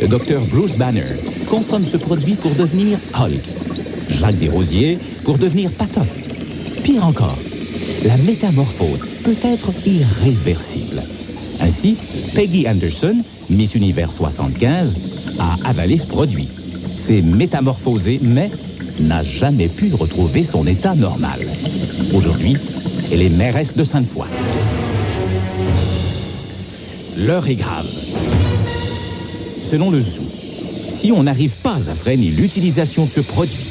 Le docteur Bruce Banner consomme ce produit pour devenir Hulk. Jacques Desrosiers pour devenir Patof. Pire encore, la métamorphose peut être irréversible. Ainsi, Peggy Anderson, Miss Univers 75, a avalé ce produit. S'est métamorphosée, mais n'a jamais pu retrouver son état normal. Aujourd'hui, elle est mairesse de Sainte-Foy. L'heure est grave. Selon le Zoo, si on n'arrive pas à freiner l'utilisation de ce produit,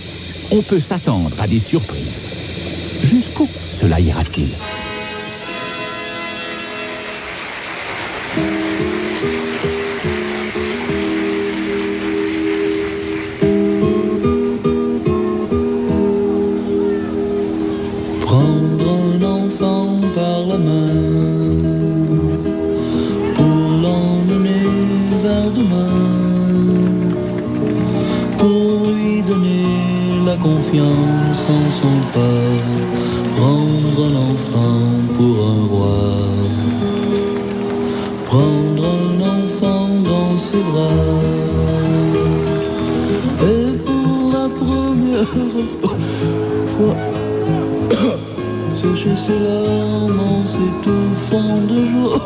on peut s'attendre à des surprises. Jusqu'où cela ira-t-il? Prendre un enfant par la main pour l'emmener vers demain, pour lui donner la confiance en son père. Prendre un enfant pour un roi, prendre un enfant dans ses bras, et pour la première fois sécher ses larmes en s'étouffant de joie.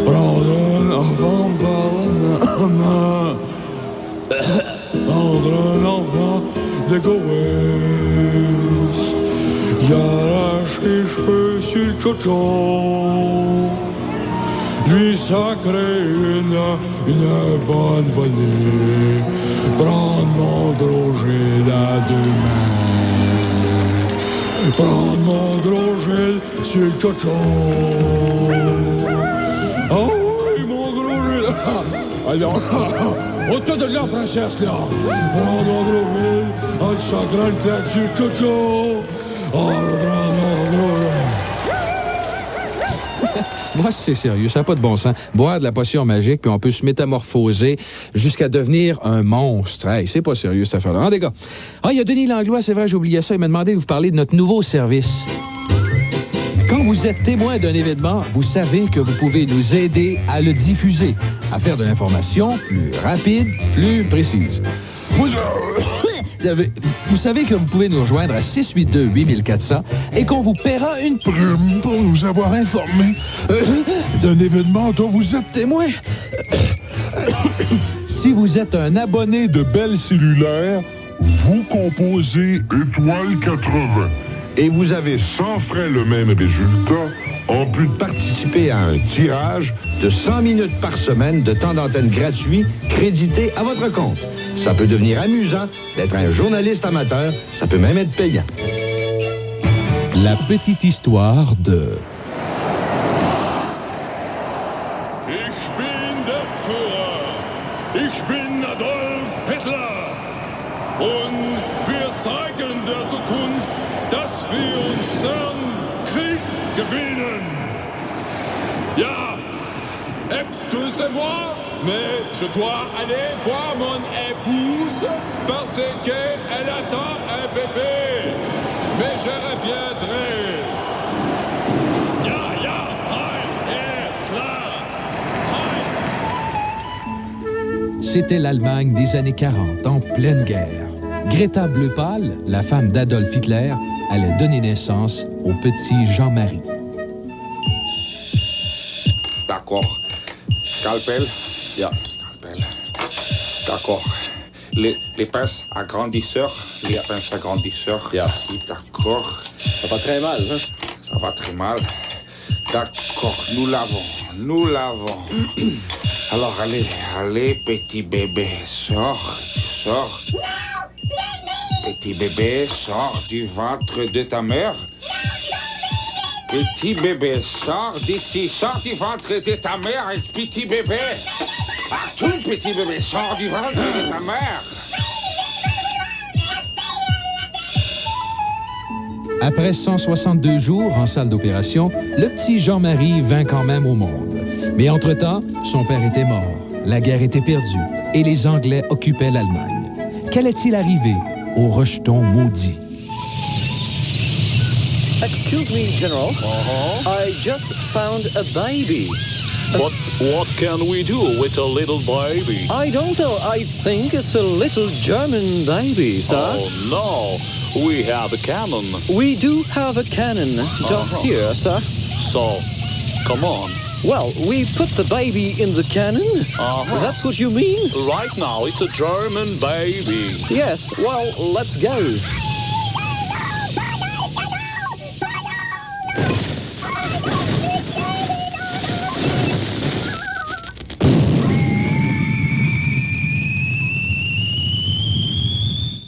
Prendre un enfant par la main, prendre un enfant de Gowes, y arrache les cheveux sur le chocho, lui sacrer une bonne volée, prendre mon gros gel à deux mains, prendre mon gros gel sur le chocho. Oh oui, mon gros gel. Alors, autour de la princesse, là. Prendre mon gros gel, en sa grande tête sur le chocho. Oh, le grand gros gel. Moi, c'est sérieux, ça n'a pas de bon sens. Boire de la potion magique, puis on peut se métamorphoser jusqu'à devenir un monstre. Hey, c'est pas sérieux, cette affaire-là. En dégâts. Ah, il y a Denis Langlois, c'est vrai, j'ai oublié ça. Il m'a demandé de vous parler de notre nouveau service. Quand vous êtes témoin d'un événement, vous savez que vous pouvez nous aider à le diffuser, à faire de l'information plus rapide, plus précise. Vous savez que vous pouvez nous rejoindre à 682-8400 et qu'on vous paiera une prime pour nous avoir informés d'un événement dont vous êtes témoin. Si vous êtes un abonné de Bell Cellulaire, vous composez étoile 80 et vous avez sans frais le même résultat, en plus de participer à un tirage de 100 minutes par semaine de temps d'antenne gratuit crédité à votre compte. Ça peut devenir amusant d'être un journaliste amateur, ça peut même être payant. La petite histoire de... Ich bin der Führer. Ich bin Adolf Hitler. Und wir zeigen der Zukunft, dass wir unseren Krieg gewinnen. Ja, excusez-moi, mais je dois aller voir mon épouse parce qu'elle attend un bébé. Mais je reviendrai. Ja, ja, Heil Hitler. Heil. C'était l'Allemagne des années 40, en pleine guerre. Greta Bleu Pâle, la femme d'Adolf Hitler, allait donner naissance au petit Jean-Marie. D'accord. Scalpel? Ja. Scalpel. D'accord. Les pinces agrandisseurs? Les pinces agrandisseurs? Ja. D'accord. Ça va très mal, hein? Ça va très mal. D'accord, nous l'avons. Alors, allez, petit bébé, sors. Petit bébé, sors du ventre de ta mère. Petit bébé, sors d'ici, sors du ventre de ta mère, petit bébé. Tout petit bébé, sors du ventre de ta mère. Après 162 jours en salle d'opération, le petit Jean-Marie vint quand même au monde. Mais entre-temps, son père était mort, la guerre était perdue et les Anglais occupaient l'Allemagne. Qu'allait-il arriver aux rejetons maudits. Excuse me, General. I just found a baby. What can we do with a little baby? I don't know. I think it's a little German baby, sir. Oh, no. We have a cannon. We do have a cannon just here, sir. So, come on. Well, we put the baby in the cannon? That's what you mean? Right now, it's a German baby. Yes, well, let's go.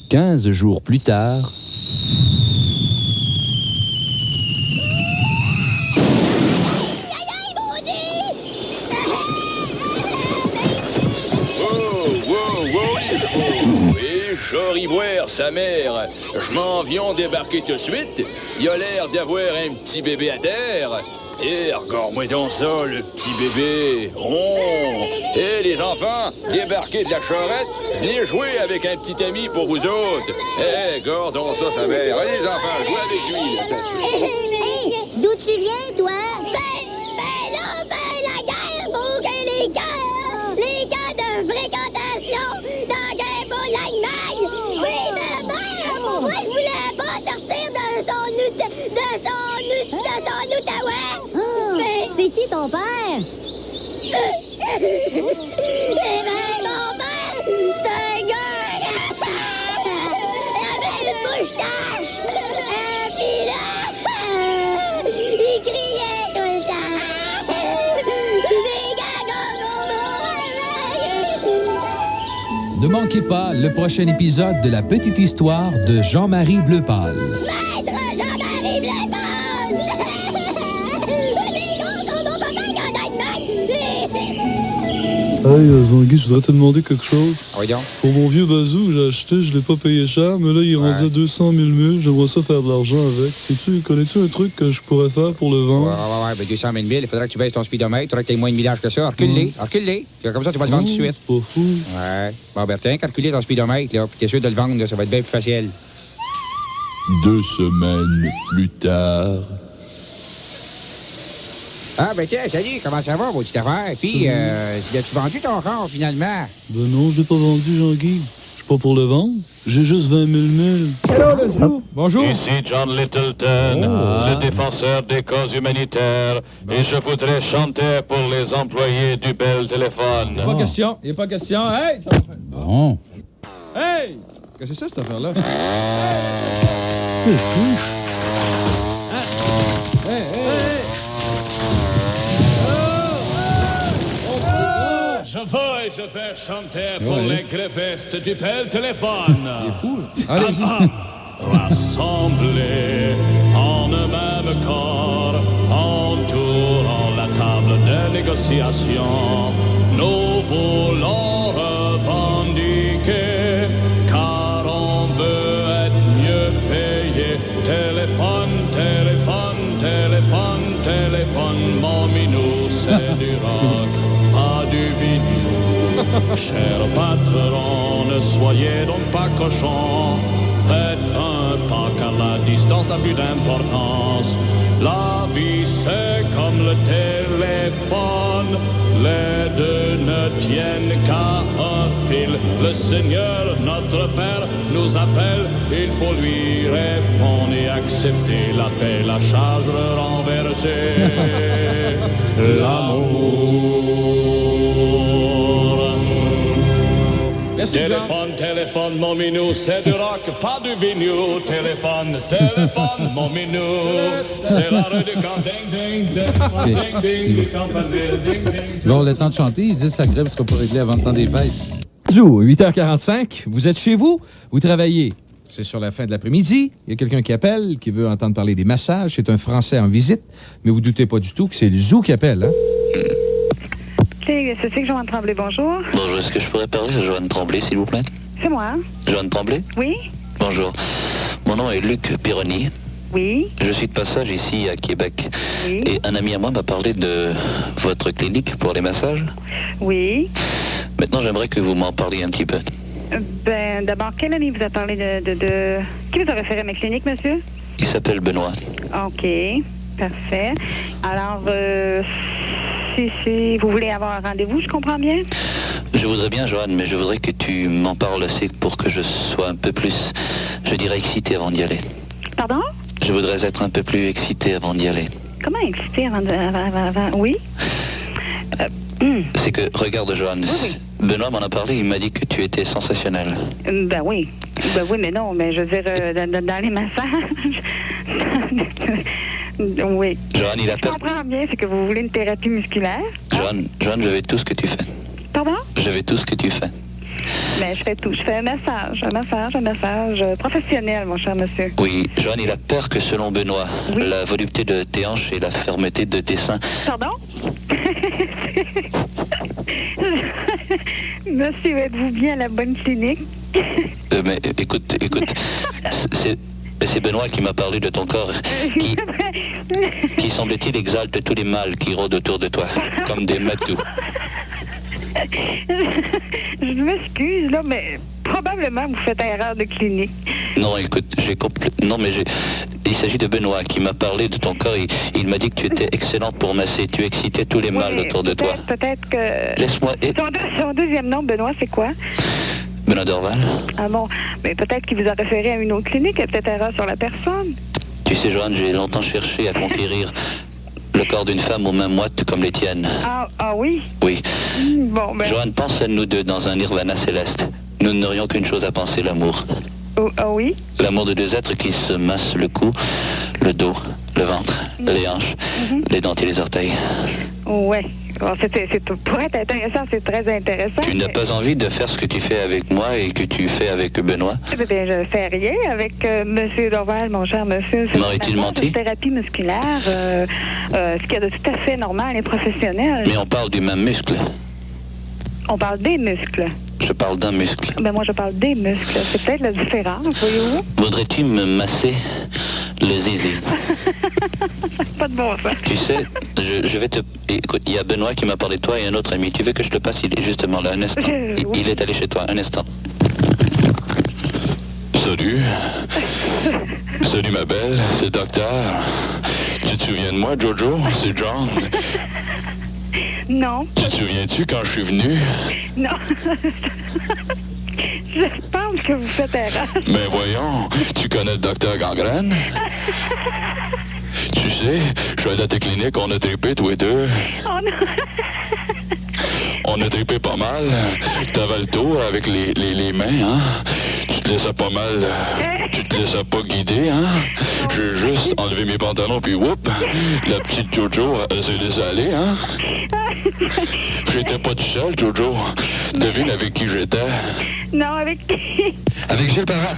Quinze jours plus tard... Choriboire, sa mère. Je m'en viens débarquer tout de suite. Il a l'air d'avoir un petit bébé à terre. Et regarde-moi donc ça, le petit bébé. Oh! Et les enfants, débarquez de la charrette. Venez jouer avec un petit ami pour vous autres. Eh, regarde donc ça, sa mère. Allez, les enfants, jouez avec lui. Là, ça... Hey, d'où tu viens, toi? La guerre pour que les cas de fréquentation dans la guerre pour l'Allemagne. Oui, mais moi, je voulais pas sortir de son Outaouais. Mais c'est qui ton père? Mais mon père, c'est un gars. Il avait une moustache. Puis là, il criait tout le temps. Ne manquez pas le prochain épisode de La Petite Histoire de Jean-Marie Bleu-Pâle. Maître Jean-Marie Bleu-Pâle! Mais non, ton papa est en Allemagne! Hey, Zanguy, je voudrais te demander quelque chose. Oui, donc. Pour mon vieux bazou que j'ai acheté, je l'ai pas payé cher, mais là, il est rendu à 200 000 mules. J'aimerais ça faire de l'argent avec. Connais-tu un truc que je pourrais faire pour le vendre? Ouais, ben 200 000 il faudrait que tu baisses ton speedomètre. Il faudrait que tu aies moins de millage que ça. Recule-les. Comme ça, tu vas le vendre tout de suite. C'est pas fou. Ouais. Bon, ben, tiens, calculer ton speedomètre, là, puis t'es sûr de le vendre, là, ça va être bien plus facile. 2 semaines plus tard... Ah, ben tiens, salut, comment ça va, vos petites affaires? Puis, as-tu vendu ton corps, finalement? Ben non, je l'ai pas vendu, Jean-Guy. Je suis pas pour le vendre. J'ai juste 20 000 milles. Hello, le zoo. Bonjour. Ici John Littleton, le défenseur des causes humanitaires, et je voudrais chanter pour les employés du Bell Téléphone. Il n'est pas question. Hey! Bon. Hey! Qu'est-ce que c'est ça, cette affaire-là? Je vais chanter pour les grévistes du Bell Téléphone. Il est fou. Allez-y. Rassemblés en un même corps, entourant la table de négociation, nous voulons revendiquer, car on veut être mieux payé. Téléphone, mon minou, c'est du rock, pas du vinyle. Cher patron, ne soyez donc pas cochon. Faites un pas car la distance n'a plus d'importance. La vie c'est comme le téléphone. Les deux ne tiennent qu'à un fil. Le Seigneur, notre Père, nous appelle. Il faut lui répondre et accepter l'appel à charge renversée. L'amour. Téléphone, mon minou, c'est du rock, pas du vinyle. Téléphone, mon minou, c'est la rue du camp. Ding, ding, ding, ding, du campanile. Ding, ding. Là, on a le temps de chanter. Ils disent que la grève ne sera pas réglée avant le temps des fêtes. Zoo, 8h45, vous êtes chez vous, vous travaillez. C'est sur la fin de l'après-midi, il y a quelqu'un qui appelle, qui veut entendre parler des massages. C'est un Français en visite, mais vous doutez pas du tout que c'est le Zoo qui appelle, hein? C'est que Joanne Tremblay, bonjour. Bonjour, est-ce que je pourrais parler à Joanne Tremblay, s'il vous plaît? C'est moi. Joanne Tremblay? Oui. Bonjour. Mon nom est Luc Pironi. Oui. Je suis de passage ici à Québec. Oui. Et un ami à moi m'a parlé de votre clinique pour les massages. Oui. Maintenant, j'aimerais que vous m'en parliez un petit peu. Ben, d'abord, quel ami vous a parlé de... Qui vous a référé à mes cliniques, monsieur? Il s'appelle Benoît. OK, parfait. Alors, si vous voulez avoir un rendez-vous, je comprends bien? Je voudrais bien, Joanne, mais je voudrais que tu m'en parles assez pour que je sois un peu plus, je dirais, excité avant d'y aller. Pardon? Je voudrais être un peu plus excité avant d'y aller. Comment excité avant... Oui? C'est que, regarde, Joanne, oui. Benoît m'en a parlé, il m'a dit que tu étais sensationnel. Ben oui, mais non, mais je veux dire, dans les massages... oui. Joanne, il a Je comprends bien, c'est que vous voulez une thérapie musculaire. Joanne, je vais tout ce que tu fais. Pardon? Je vais tout ce que tu fais. Ben, je fais tout. Je fais un massage professionnel, mon cher monsieur. Oui, Joanne, il a peur que, selon Benoît, la volupté de tes hanches et la fermeté de tes seins... Pardon? Monsieur, êtes-vous bien à la bonne clinique? Mais écoute, c'est Benoît qui m'a parlé de ton corps, qui semble-t-il exalte tous les mâles qui rôdent autour de toi, comme des matous. Je m'excuse, là, mais probablement vous faites erreur de clinique. Non, écoute, il s'agit de Benoît qui m'a parlé de ton corps. Il m'a dit que tu étais excellente pour masser. Tu excitais tous les mâles autour de toi. Peut-être que... Laisse-moi... Son deuxième nom, Benoît, c'est quoi? Benoît Dorval. Ah bon, mais peut-être qu'il vous a référé à une autre clinique. Il y a peut-être erreur sur la personne. Tu sais, Joanne, j'ai longtemps cherché à conquérir le corps d'une femme aux mains moites comme les tiennes. Ah oui? Oui. Bon, ben... Joanne, pense à nous deux dans un nirvana céleste. Nous n'aurions qu'une chose à penser, l'amour. Ah oui? L'amour de deux êtres qui se massent le cou, le dos, le ventre, les hanches, les dents et les orteils. Ouais. Bon, pour être intéressant, c'est très intéressant. Tu n'as pas envie de faire ce que tu fais avec moi et que tu fais avec Benoît? Eh bien, je fais rien avec Monsieur Dorval, mon cher monsieur. M'aurait-il menti? Une thérapie musculaire, ce qu'il y a de tout à fait normal et professionnel. Mais on parle du même muscle. On parle des muscles. Je parle d'un muscle. Ben moi, je parle des muscles. C'est peut-être la différence, voyez-vous? Voudrais-tu me masser le zizi? Pas de bon sens. Tu sais, je vais te... Écoute, il y a Benoît qui m'a parlé de toi et un autre ami. Tu veux que je te passe? Il est justement là, un instant. Il est allé chez toi, un instant. Salut. Salut ma belle, c'est Docteur. Tu te souviens de moi, Jojo? C'est John. Non. Tu te souviens-tu quand je suis venu? Non. Je pense que vous faites erreur. Mais voyons, tu connais le Docteur Gangrène? Tu sais, je suis allé à tes cliniques, on a trippé tous les deux. On a trippé pas mal. T'avais le tour avec les mains, hein? Tu te laissais pas mal... Tu te laissais pas guider, hein? J'ai juste enlevé mes pantalons, puis whoop! La petite Jojo, elle s'est laissée aller, hein? J'étais pas tout seul, Jojo. Devine avec qui j'étais? Non, avec qui? Avec Gilles Parent.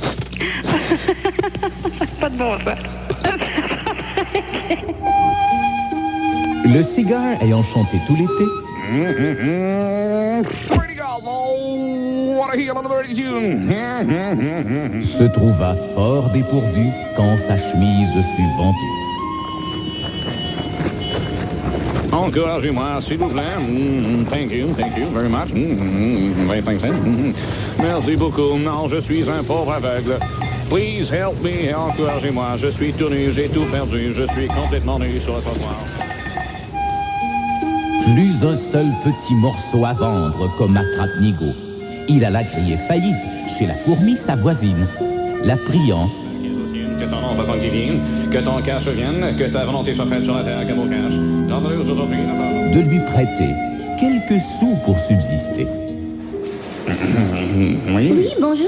Pas de bon sens. Le cigare ayant chanté tout l'été, se trouva fort dépourvu quand sa chemise fut vendue. Encouragez-moi, s'il vous plaît. Thank you very much. 25 cents. Merci beaucoup. Non, je suis un pauvre aveugle. Please help me. Encouragez-moi. Je suis tout nu, j'ai tout perdu. Je suis complètement nu sur le trottoir. Plus un seul petit morceau à vendre comme attrape-nigo. Il alla crier faillite chez la fourmi, sa voisine, la priant. Que ton nom fasse divine, que ton cash vienne, que ta volonté soit faite sur la terre comme au cash. Aujourd'hui, de lui prêter quelques sous pour subsister. Oui, bonjour.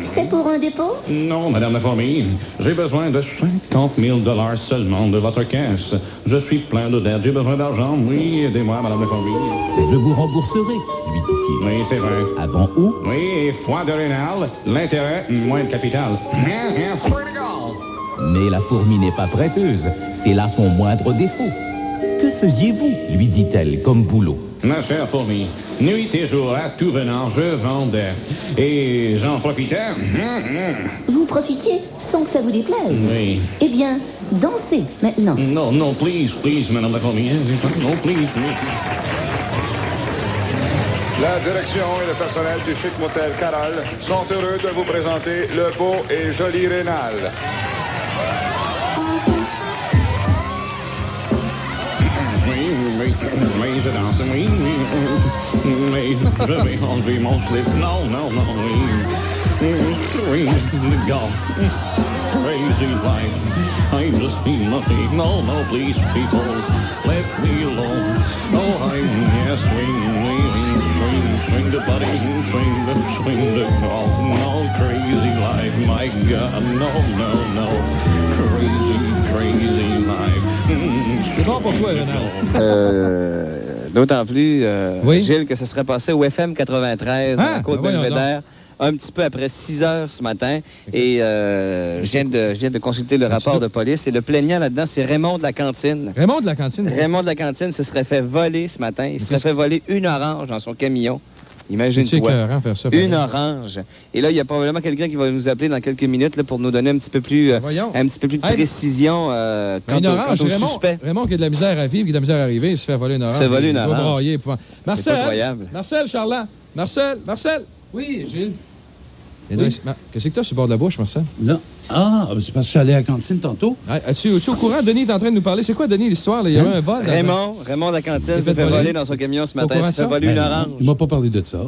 C'est pour un dépôt? Non, Madame la fourmi. J'ai besoin de 50 000 $ seulement de votre caisse. Je suis plein de dettes. J'ai besoin d'argent. Oui, aidez-moi, Madame la fourmi. Je vous rembourserai, lui dit-il. Oui, c'est vrai. Avant où? Oui, foi de rénal, l'intérêt, moins le capital. Mais la fourmi n'est pas prêteuse. C'est là son moindre défaut. Que faisiez-vous? Lui dit-elle, comme boulot. Ma chère fourmi, nuit et jour, à tout venant, je vendais. Et j'en profitais. Vous profitiez sans que ça vous déplaise? Oui. Eh bien, dansez maintenant. Non, please, Madame la fourmi. Non, please. La direction et le personnel du Chic Motel Carole sont heureux de vous présenter le beau et joli Rénal. Mais je danse, oui, mais je vais enlever mon slip. Non, oui, le golf. Crazy life. I just need nothing. No, please, people, let me alone. Oh, yes, swing the body, swing the golf. No, crazy life, my God, no. Crazy life. C'est bon pour toi, Renal. D'autant plus, Gilles, que ce serait passé au FM 93 à Côte-Belvédère. Un petit peu après 6 heures ce matin. Et je viens de consulter le rapport de police. Et le plaignant là-dedans, c'est Raymond de la Cantine. Raymond de la Cantine? Raymond de la Cantine se serait fait voler ce matin. Il se serait fait voler une orange dans son camion. Imagine-toi. Faire ça, une orange. Et là, il y a probablement quelqu'un qui va nous appeler dans quelques minutes là, pour nous donner un petit peu plus, de précision quant au suspect. Raymond qui a de la misère à vivre, qui a de la misère à arriver, il se fait voler une orange. Il se fait voler une orange. Brailler, c'est incroyable. Marcel, Charland. Marcel. Oui, Gilles. Qu'est-ce que tu as sur le bord de la bouche, Marcel? Là. Ah, c'est parce que je suis allé à la cantine tantôt. Es-tu au courant? Denis est en train de nous parler. C'est quoi, Denis, l'histoire? Il y a eu un vol? Raymond de la Cantine s'est fait voler dans son camion ce matin. Il s'est fait voler une orange. Il m'a pas parlé de ça.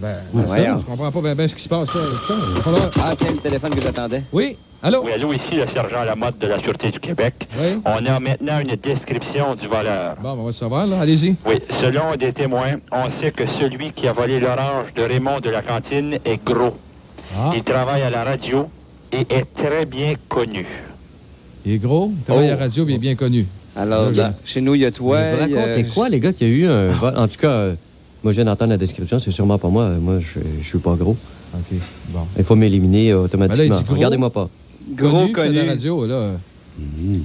Je comprends pas bien ce qui se passe. Tiens, le téléphone que j'attendais. Oui, allô? Oui, allô, ici le sergent Lamotte de la Sûreté du Québec. Oui. On a maintenant une description du voleur. Bon, on va savoir, là. Allez-y. Oui, selon des témoins, on sait que celui qui a volé l'orange de Raymond de la Cantine est gros. Il travaille à la radio et est très bien connu. Il est gros, il travaille à la radio, mais il est bien connu. Alors, chez nous, il y a toi. Vous racontez quoi, les gars, qu'il y a eu un vol? En tout cas, moi, je viens d'entendre la description, c'est sûrement pas moi. Moi, je suis pas gros. OK, bon. Il faut m'éliminer automatiquement. Regardez-moi pas. Gros connu. À la radio, là.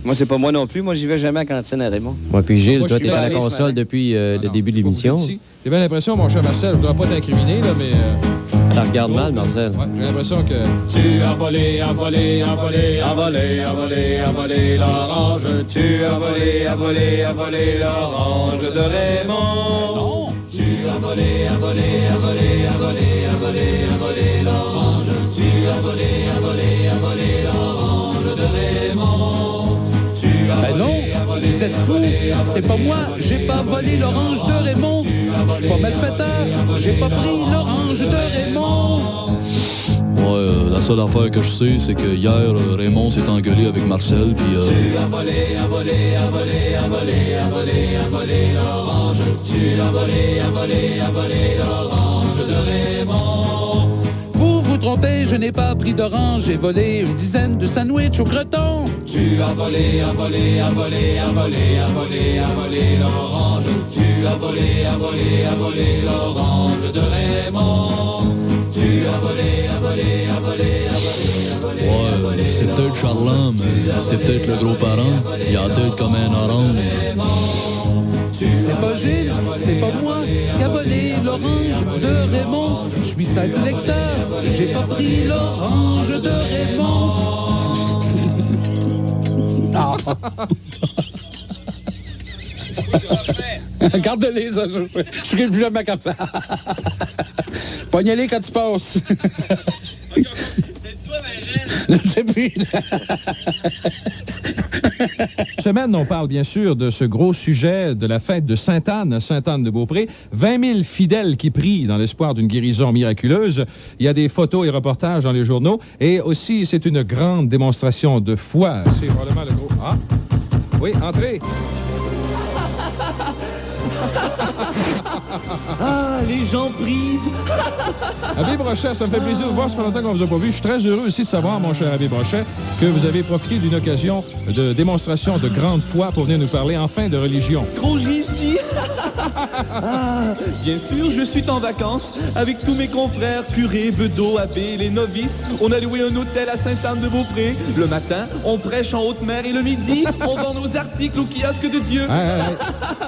Moi, c'est pas moi non plus. Moi, j'y vais jamais à la cantine à Raymond. Moi, puis Gilles, toi, t'es à la console depuis le début de l'émission. J'ai bien l'impression, mon cher Marcel, je ne voudrais pas t'incriminer, là, mais... Ça regarde mal, Marcel. Ouais, j'ai l'impression que... Tu as volé l'orange. Tu as volé l'orange de Raymond. Non. Tu as volé l'orange. Tu as volé l'orange de Raymond. Ben non, vous êtes fous. C'est pas moi. J'ai pas volé l'orange de Raymond. Je suis pas malfaiteur. J'ai pas pris l'orange de Raymond. Moi, la seule affaire que je sais, c'est que hier, Raymond s'est engueulé avec Marcel, puis... Tu as volé l'orange. Tu as volé l'orange de Raymond. Vous vous trompez, je n'ai pas pris d'orange. J'ai volé une dizaine de sandwichs au croton. Tu as volé l'orange. Tu as volé l'orange de Raymond. Tu as volé Ouais, c'est peut-être Charland, mais c'est peut-être le gros-parent. Il a la tête comme un orange. C'est pas Gilles, c'est pas moi qui a volé l'orange de Raymond. Je suis sale lecteur, j'ai pas pris l'orange de Raymond. Garde-les, ça. Je serai plus jamais capable. Pognez-les quand tu passes. Semaine, on parle bien sûr de ce gros sujet de la fête de Sainte-Anne, Sainte-Anne-de-Beaupré. 20 000 fidèles qui prient dans l'espoir d'une guérison miraculeuse. Il y a des photos et reportages dans les journaux. Et aussi, c'est une grande démonstration de foi. C'est probablement le gros... Ah! Oui, entrez! Ah, les gens brisent. Abbé Brochet, ça me fait plaisir de vous voir. Ça fait longtemps qu'on vous a pas vu. Je suis très heureux aussi de savoir, mon cher Abbé Brochet, que vous avez profité d'une occasion de démonstration de grande foi pour venir nous parler enfin de religion. Gros Jésus. Ah, bien sûr, je suis en vacances avec tous mes confrères, curés, bedeaux, abbés, les novices. On a loué un hôtel à Sainte-Anne-de-Beaupré. Le matin, on prêche en haute mer et le midi, on vend nos articles au kiosque de Dieu.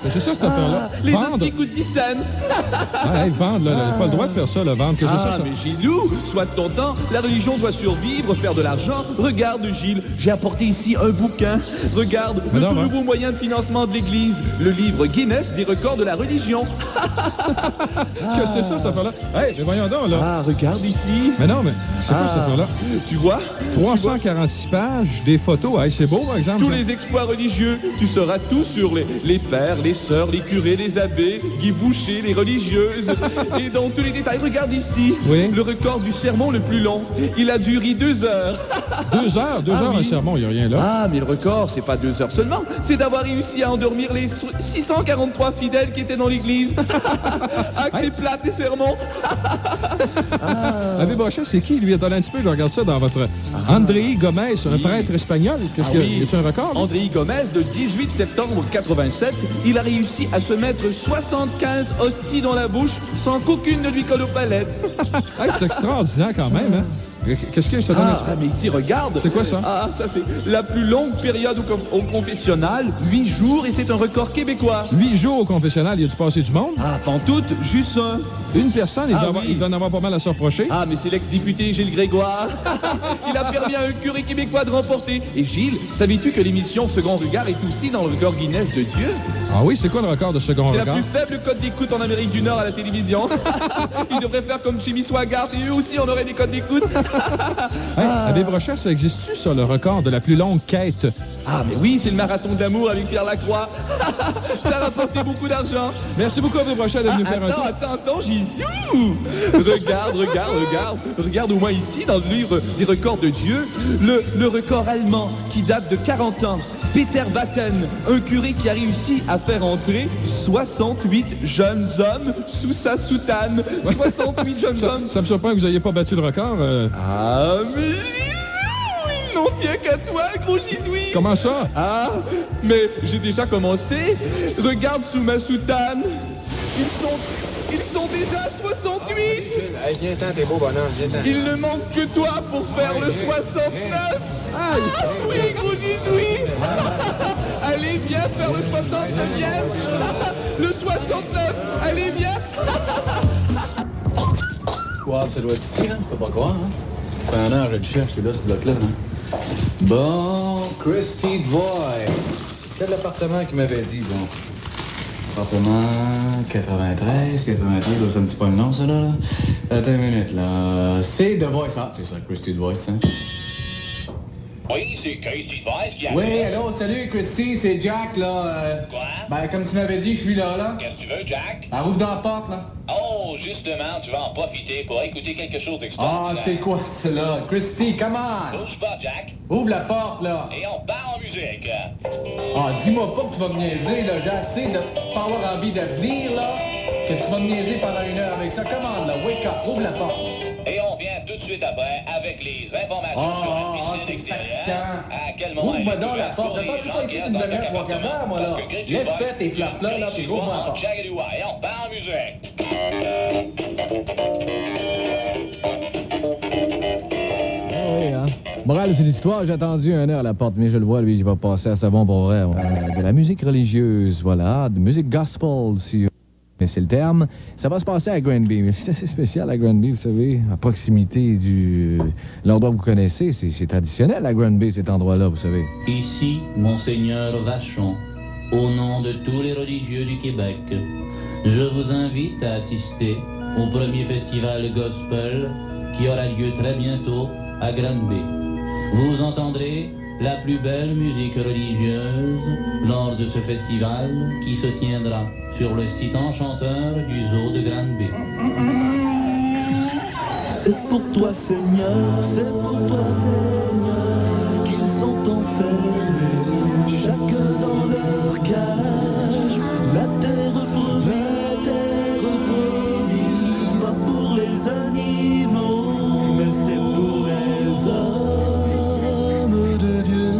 C'est ça, cette affaire-là. Les hosties coûtent 10 cents. Vendre, là, pas le droit de faire ça, le vendre. Qu'est-ce que c'est ça? Mais Gilou, soit ton temps, la religion doit survivre, faire de l'argent. Regarde, Gilles, j'ai apporté ici un bouquin. Regarde, le tout nouveau moyen de financement de l'Église, le livre Guinness Guinness des records de la religion. Que c'est ça, cette affaire-là? Hey, mais voyons donc, là. Ah, regarde ici. Mais non, mais c'est quoi cette affaire-là? Tu vois? 346 pages, des photos. Hey, c'est beau, par exemple. Tous ça. les exploits religieux. Tu sauras tout sur les pères, les sœurs, les curés, les abbés, Guy Boucher, les religieuses. Et dans tous les détails, regarde ici. Oui. Le record du sermon le plus long. Il a duré 2 heures. 2 heures? 2 heures, oui. un sermon, il n'y a rien là. Ah, mais le record, c'est pas 2 heures seulement. C'est d'avoir réussi à endormir les 643 fidèles qui étaient dans l'église. Ah, que c'est plate, les sermons. Abbé Brochet, c'est qui, lui? Attendez un petit peu, je regarde ça dans votre... André Gomez, un prêtre espagnol. Qu'est-ce que... oui. Y a-t-il un record? André Gomez, le 18 septembre 87, il a réussi à se mettre 75 hosties dans la bouche sans qu'aucune ne lui colle aux palettes. Hey, c'est extraordinaire quand même, hein? Qu'est-ce que ça donne un petit peu? Ah, mais ici, regarde. C'est quoi ça? Ah, ça, c'est la plus longue période au confessionnal, 8 jours, et c'est un record québécois. 8 jours au confessionnal, il a dû passer du monde? Ah, pantoute, juste un. Une personne, il va en avoir pas mal à se reprocher. Ah, mais c'est l'ex-député Gilles Grégoire. Il a permis à un curé québécois de remporter. Et Gilles, savais-tu que l'émission Second Regard est aussi dans le record Guinness de Dieu? Ah oui, c'est quoi le record de Second C'est Regard? la plus faible cote d'écoute en Amérique du Nord à la télévision. Ils devraient faire comme Jimmy Swaggart et eux aussi, on aurait des codes d'écoute. Hey, Abbé Brochet, ça existe-tu, ça, le record de la plus longue quête? Ah, mais oui, c'est le marathon d'amour avec Pierre Lacroix. Ça a rapporté beaucoup d'argent. Merci beaucoup, Abbé Brochet, d'être venu faire un tour. Attends, Jésus! Regarde au moins ici, dans le livre des records de Dieu, le record allemand qui date de 40 ans. Peter Batten, un curé qui a réussi à faire entrer 68 jeunes hommes sous sa soutane. 68 jeunes hommes. Ça me surprend que vous n'ayez pas battu le record. Ah, mais... il n'en tient qu'à toi, gros gisoui. Comment ça? Ah, mais j'ai déjà commencé. Regarde sous ma soutane. Ils sont déjà 68. Hey, viens-t'en, t'es beau bonhomme, viens-t'en. Il ne manque que toi pour faire le 69. Ah oui, gros gisoui. Allez, viens faire le 69e. Le 69. Allez, viens. Quoi, ça doit être ici, là? Faut pas croire, hein? Pendant, je le cherche, celui-là, ce bloc-là, hein? Bon, Christy Voice. Quel appartement qu'il m'avait dit, bon? Appartement 93, là, ça me dit pas le nom, ça, là? Attends une minute, là. C'est The Voice. Ah, c'est ça, Christy Voice, hein? Oui, c'est Christy Voice qui a... Oui, allô, salut, Christy, c'est Jack, là. Quoi? Ben, comme tu m'avais dit, je suis là, là. Qu'est-ce que tu veux, Jack? Elle rouvre dans la porte, là. Oh, justement, tu vas en profiter pour écouter quelque chose d'extraordinaire. Ah, c'est quoi, ça, là? Christy, come on! Bouge pas, Jack. Ouvre la porte, là. Et on part en musique. Ah, dis-moi pas que tu vas me niaiser, là. J'ai assez de pas avoir envie de venir, là, que tu vas me niaiser pendant 1 heure avec ça. Commande, là. Wake up, ouvre la porte. Et on vient tout de suite après avec les informations sur la piscine extérieure. À quel moment ouvre-moi donc la porte. J'attends pas ici d'une demi-heure, 3 quarts d'heure, moi, là. Laisse faire tes flaflas, là, puis ouvre-moi la porte. Et on part en musique. Oui, hein. Morale de l'histoire, j'ai attendu 1 heure à la porte, mais je le vois, lui, il va passer à savon pour vrai. De la musique religieuse, voilà, de musique gospel, si c'est le terme. Ça va se passer à Granby. C'est assez spécial à Granby, vous savez, à proximité du... l'endroit que vous connaissez. C'est traditionnel à Granby, cet endroit-là, vous savez. Ici, Monseigneur Vachon, au nom de tous les religieux du Québec, je vous invite à assister au premier festival gospel qui aura lieu très bientôt à Granby. Vous entendrez la plus belle musique religieuse lors de ce festival qui se tiendra sur le site enchanteur du zoo de Granby. C'est pour toi, Seigneur, qu'ils sont enfermés, chacun dans leur cage. La terre promise, pas pour les animaux, mais c'est pour les hommes de Dieu.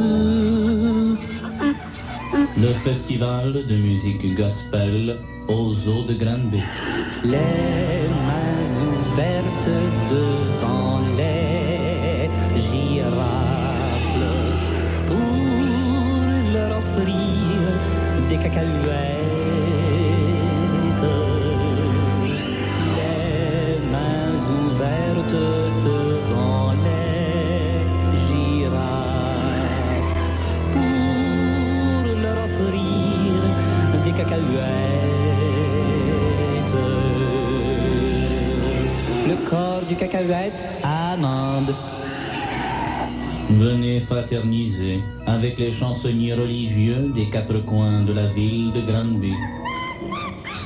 Le festival de musique gospel au zoo de Granby. Les mains ouvertes devant les girafes pour leur offrir des cacahuètes. Les mains ouvertes devant les girafes pour leur offrir des cacahuètes. cacahuètes, amandes. Venez fraterniser avec les chansonniers religieux des quatre coins de la ville de Granby.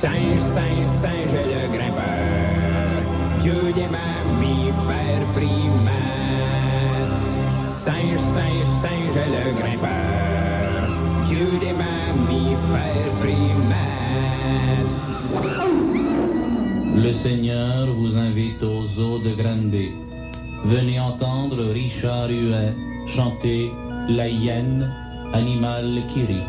Singe, singe, singe le grimpeur, Dieu des mammifères primates. Singe, singe, singe le grimpeur, Dieu des mammifères primates. Le Seigneur vous invite au zoo de Granby. Venez entendre Richard Huet chanter la hyène, animal qui rit.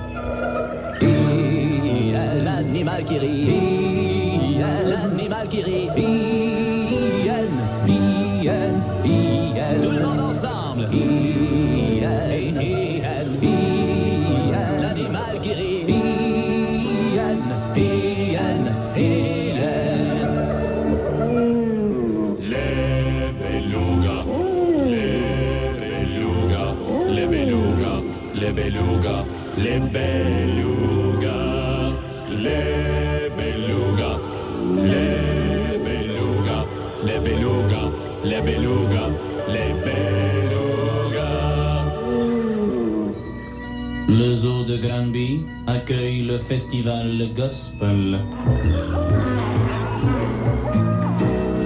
L'animal qui rit, l'animal qui rit, hyène, hyène, hyène. Tout le monde ensemble. Hyène, hyène, hyène, l'animal qui rit, hyène, hyène, hyène. Les belugas, les belugas, les belugas, les belugas, les belugas. Les belugas, les belugas, les belugas, les belugas, les belugas. Le zoo de Granby accueille le festival Gospel.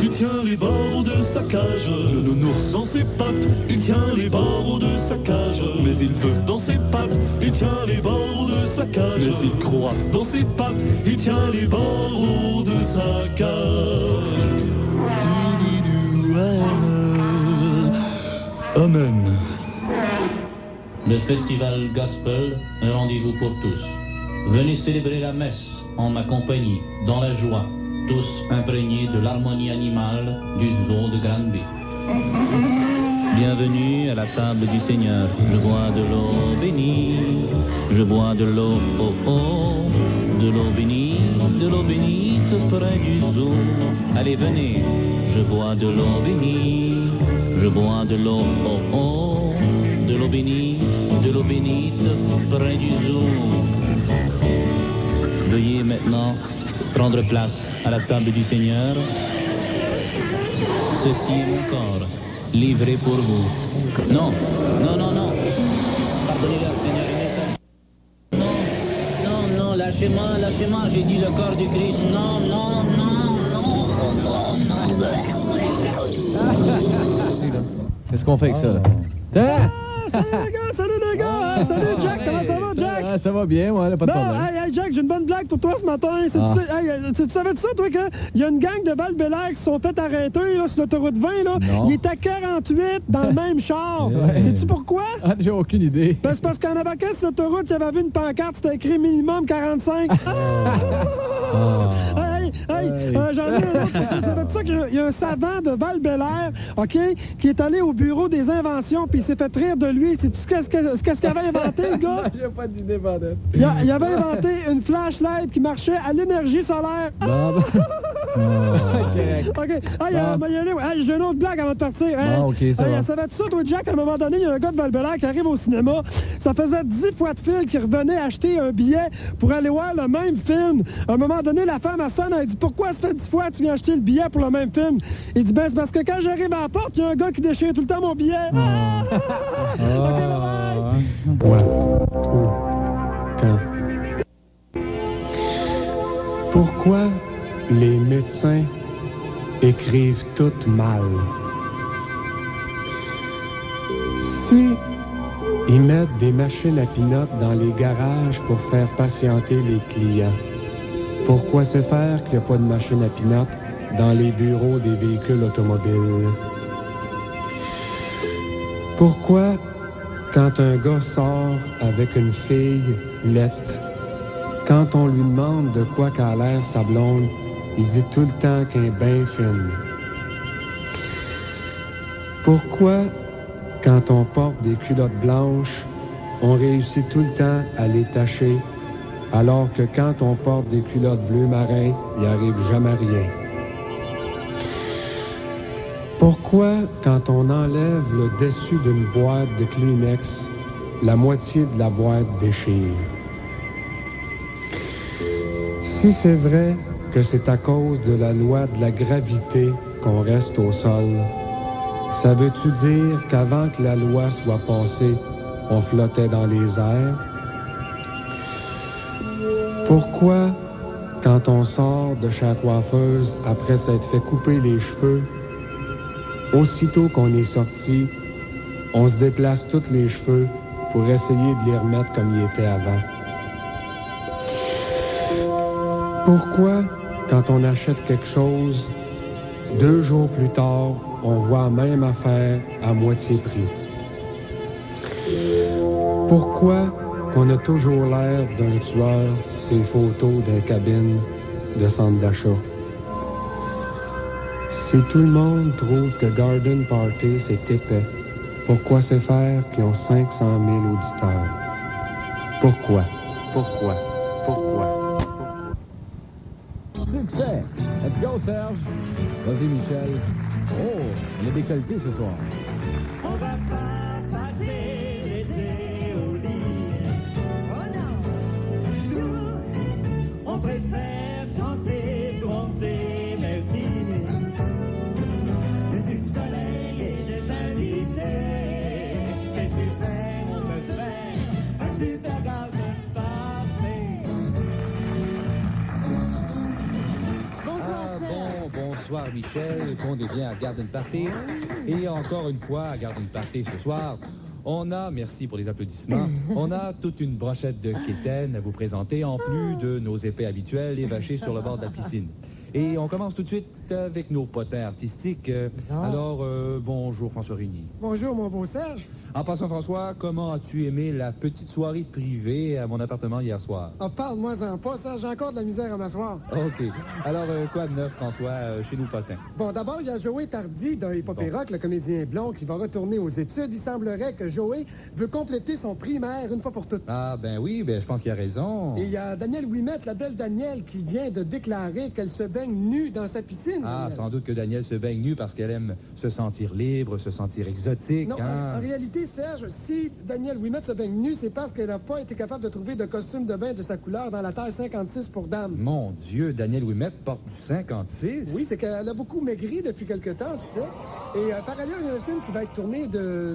Il tient les barreaux de sa cage, le nounours dans ses pattes. Il tient les barreaux de sa cage, mais il veut dans ses pattes. Il tient les barreaux de sa cage, mais il croit dans ses pattes. Il tient les barreaux de sa cage. Amen. Le festival Gospel, un rendez-vous pour tous. Venez célébrer la messe en ma compagnie, dans la joie, tous imprégnés de l'harmonie animale du zoo de Granby. Bienvenue à la table du Seigneur. Je bois de l'eau bénie, je bois de l'eau, oh oh, de l'eau bénite près du zoo. Allez, venez, je bois de l'eau bénie, je bois de l'eau, oh oh, de l'eau bénite près du zoo. Veuillez maintenant prendre place à la table du Seigneur. Ceci est mon corps, livré pour vous. Non, non, non, non. Pardonnez-leur, Seigneur, non, non, non, lâchez-moi, j'ai dit le corps du Christ. Non, non, non, non, non, non. Qu'est-ce qu'on fait avec ça, là? Salut les gars! Salut Jack! Comment ça va, Jack? Ça va bien, ouais, pas de problème. Hey, Jack, j'ai une bonne blague pour toi ce matin. Tu savais ça, toi, qu'il y a une gang de Val-Bélair qui se sont fait arrêter là, sur l'autoroute 20, là. Ils étaient 48 dans le même char. Sais-tu pourquoi? Ah, j'ai aucune idée. Ben, c'est parce qu'en abaquant sur l'autoroute, il avait vu une pancarte, c'était écrit minimum 45. J'en ai un autre. Tu savais ça qu'il y a un savant de Val-Bélair, OK, qui est allé au bureau des inventions, puis il s'est fait rire de lui. Sais-tu qu'est-ce qu'il avait inventé, le gars? J'ai pas d'idée, bordel. Il avait inventé une flashlight qui marchait à l'énergie solaire. OK. J'ai une autre blague avant de partir. Savais-tu ça, toi, Jack? À un moment donné, il y a un gars de Val-Bélair qui arrive au cinéma. Ça faisait 10 fois de fil qu'il revenait acheter un billet pour aller voir le même film. À un moment donné, la femme à sonne, elle dit « Pourquoi ça fait 10 fois que tu viens acheter le billet pour le même film? » Il dit « Ben, c'est parce que quand j'arrive à la porte, il y a un gars qui déchire tout le temps mon billet. » OK, bye-bye! Pourquoi les médecins écrivent tout mal? Si ils mettent des machines à pinottes dans les garages pour faire patienter les clients, pourquoi c'est faire qu'il n'y a pas de machine à pinottes dans les bureaux des véhicules automobiles? Pourquoi, quand un gars sort avec une fille laite, quand on lui demande de quoi qu'a l'air sa blonde, il dit tout le temps qu'elle est bien fine? Pourquoi, quand on porte des culottes blanches, on réussit tout le temps à les tacher, alors que quand on porte des culottes bleu marin, il n'arrive jamais rien? Pourquoi, quand on enlève le dessus d'une boîte de Kleenex, la moitié de la boîte déchire? Si c'est vrai que c'est à cause de la loi de la gravité qu'on reste au sol? Ça veut-tu dire qu'avant que la loi soit passée, on flottait dans les airs? Pourquoi, quand on sort de chez la coiffeuse après s'être fait couper les cheveux, aussitôt qu'on est sorti, on se déplace tous les cheveux pour essayer de les remettre comme ils étaient avant? Pourquoi, quand on achète quelque chose, 2 jours plus tard, on voit la même affaire à moitié prix? Pourquoi qu'on a toujours l'air d'un tueur ces photos des cabines de centre d'achat? Si tout le monde trouve que Garden Party, c'est épais, pourquoi se faire qu'ils ont 500 000 auditeurs? Pourquoi? Pourquoi? Pourquoi? Succès! Let's go, Serge! Vas-y, Michel. Oh, on est décolleté ce soir. On va pas passer l'été au lit. Oh non! Nous, on préfère chanter, bronzer, merci. Du soleil et des invités. C'est super, on peut faire un super garden party. Bonsoir, bonsoir Michel, comptez bien à Garden Party. Et encore une fois, à Garden Party ce soir, on a, merci pour les applaudissements, on a toute une brochette de quétaines à vous présenter, en plus de nos épées habituels évachés sur le bord de la piscine. Et on commence tout de suite avec nos potins artistiques. Alors, bonjour François Rigny. Bonjour, mon beau Serge. En passant, François, comment as-tu aimé la petite soirée privée à mon appartement hier soir? Ah, parle-moi-en pas, Serge, j'ai encore de la misère à m'asseoir. OK. Alors, quoi de neuf, François, chez nous potins? Bon, d'abord, il y a Joey Tardy d'un Hip Hop et Rock, le comédien blond, qui va retourner aux études. Il semblerait que Joey veut compléter son primaire une fois pour toutes. Ah, ben oui, ben je pense qu'il a raison. Et il y a Danielle Ouimette, la belle Danielle, qui vient de déclarer qu'elle se baigne nue dans sa piscine. Ah, sans doute que Danielle se baigne nue parce qu'elle aime se sentir libre, se sentir exotique. Non, hein? En réalité, Serge, si Danielle Ouimette se baigne nue, c'est parce qu'elle n'a pas été capable de trouver de costume de bain de sa couleur dans la taille 56 pour dame. Mon Dieu, Danielle Ouimette porte du 56? Oui, c'est qu'elle a beaucoup maigri depuis quelque temps, tu sais. Et par ailleurs, il y a un film qui va être tourné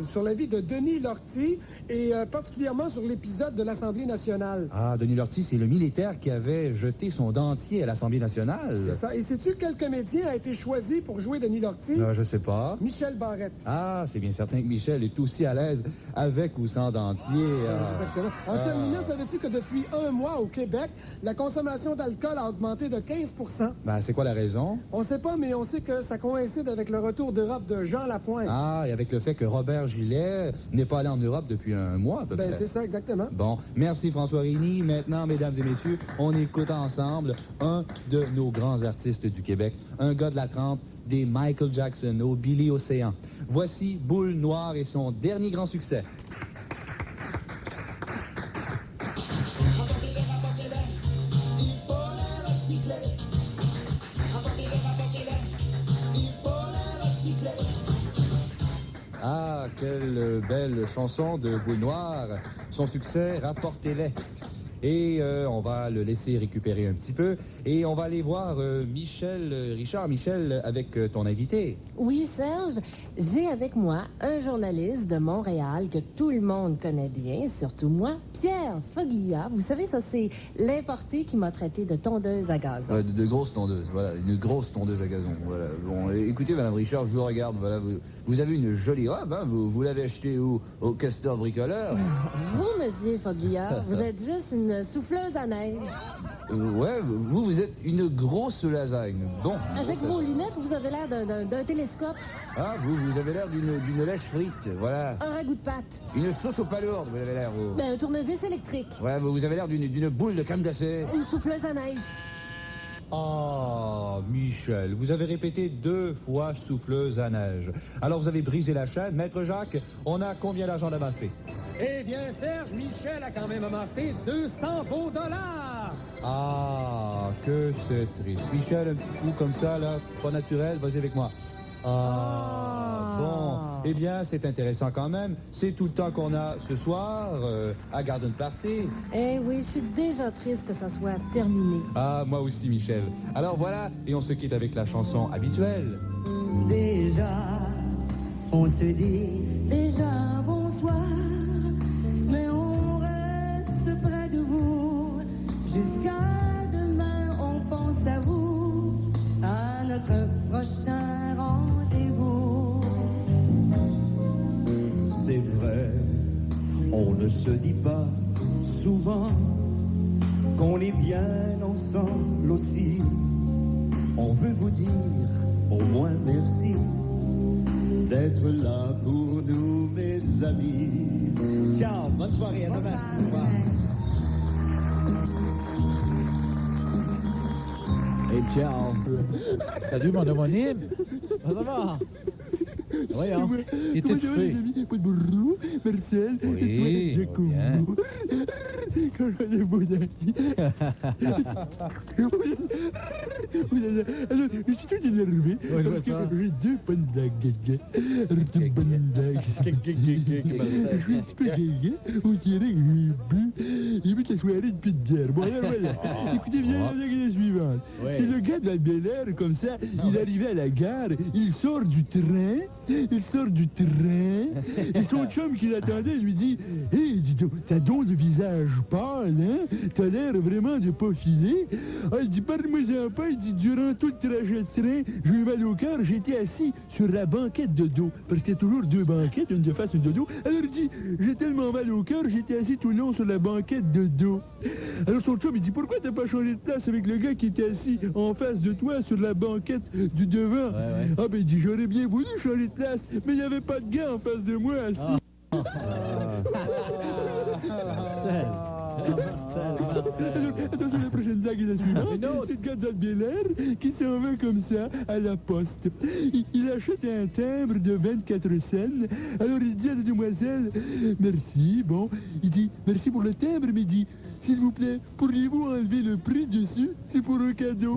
sur la vie de Denis Lortie et particulièrement sur l'épisode de l'Assemblée nationale. Ah, Denis Lortie, c'est le militaire qui avait jeté son dentier à l'Assemblée nationale. C'est ça. Et sais-tu quel comédien a été choisi pour jouer Denis Lortie? Je sais pas. Michel Barrette. Ah, c'est bien certain que Michel est aussi à l'aise avec ou sans dentier. Exactement. En terminant, savais-tu que depuis 1 mois au Québec, la consommation d'alcool a augmenté de 15 %? Ben, c'est quoi la raison? On sait pas, mais on sait que ça coïncide avec le retour d'Europe de Jean Lapointe. Ah, et avec le fait que Robert Gillet n'est pas allé en Europe depuis 1 mois, à peu près. Ben, c'est ça, exactement. Bon, merci François Rigny. Maintenant, mesdames et messieurs, on écoute ensemble un de nos grands artistes du Québec, un gars de la trempe des Michael Jackson au Billy Océan. Voici Boule Noire et son dernier grand succès. Ah, quelle belle chanson de Boule Noire. Son succès, Rapportez-les. Et on va le laisser récupérer un petit peu. Et on va aller voir Michel Richard. Michel, avec ton invité. Oui, Serge, j'ai avec moi un journaliste de Montréal que tout le monde connaît bien, surtout moi, Pierre Foglia. Vous savez, ça, c'est l'importé qui m'a traité de tondeuse à gazon. De grosse tondeuse, voilà, une grosse tondeuse à gazon. Voilà. Bon, écoutez, Madame Richard, je vous regarde. Voilà, vous avez une jolie robe, hein? Vous l'avez achetée où? Au Castor Bricoleur? Vous, Monsieur Foglia, vous êtes juste une souffleuse à neige. Ouais, vous êtes une grosse lasagne. Bon. Avec vos lunettes, vous avez l'air d'un télescope. Ah, vous avez l'air d'une lèche frite, voilà. Un ragoût de pâte. Une sauce aux palourdes, vous avez l'air. Un tournevis électrique. Ouais, vous avez l'air d'une boule de crème glacée. Une souffleuse à neige. Ah, Michel, vous avez répété 2 fois souffleuse à neige. Alors vous avez brisé la chaîne. Maître Jacques, on a combien d'argent d'amassé? Eh bien, Serge, Michel a quand même amassé 200 beaux dollars. Ah, que c'est triste. Michel, un petit coup comme ça, là, pas naturel, vas-y avec moi. Ah, bon. Eh bien, c'est intéressant quand même. C'est tout le temps qu'on a ce soir à Garden Party. Eh oui, je suis déjà triste que ça soit terminé. Ah, moi aussi, Michel. Alors voilà, et on se quitte avec la chanson habituelle. Déjà, on se dit déjà bonsoir, mais on reste près de vous. Jusqu'à demain, on pense à vous, à notre prochain rendez-vous. C'est vrai, on ne se dit pas souvent qu'on est bien ensemble aussi. On veut vous dire au moins merci d'être là pour nous, mes amis. Ciao, bonne soirée, à demain. Au revoir. Hey, ciao. Salut, mon homonyme. Ça va? Voyons. Il était occupé. Bonjour, Marcel. Oui, et toi, Giacomo. Quand on est bon d'acquis. Alors, je suis tout énervé parce que j'ai deux bonnes dagues. Deux bonnes dagues. Je suis un petit peu gaga. On dirait que j'ai bu. J'ai bu la soirée de plus de bière. Bon, alors voilà. Écoutez bien la dague suivante. C'est le gars de la Bel Air, comme ça, il arrivait à la gare, il sort du train. Il sort du train et son chum qui l'attendait lui dit « Hé, dis donc, t'as donc le visage pâle, hein? T'as l'air vraiment de pas filer. » Ah, il dit « Parle-moi-en pas. » Il dit « Durant tout le trajet de train, j'ai eu mal au cœur. J'étais assis sur la banquette de dos. » Parce qu'il y a toujours deux banquettes, une de face, une de dos. Alors il dit « J'ai tellement mal au cœur, j'étais assis tout le long sur la banquette de dos. » Alors son chum, il dit « Pourquoi t'as pas changé de place avec le gars qui était assis en face de toi sur la banquette du devant? » Ah, ben il dit « J'aurais bien voulu changer de place, mais il n'y avait pas de gars en face de moi assis. » Attention, la prochaine blague est la suivante. C'est le gars de la Bel Air qui s'en va comme ça à la poste. Il achète un timbre de 24 cents. Alors il dit à la demoiselle « Merci. » Bon, il dit « Merci pour le timbre, mais il dit « S'il vous plaît, pourriez-vous enlever le prix dessus? C'est pour un cadeau. »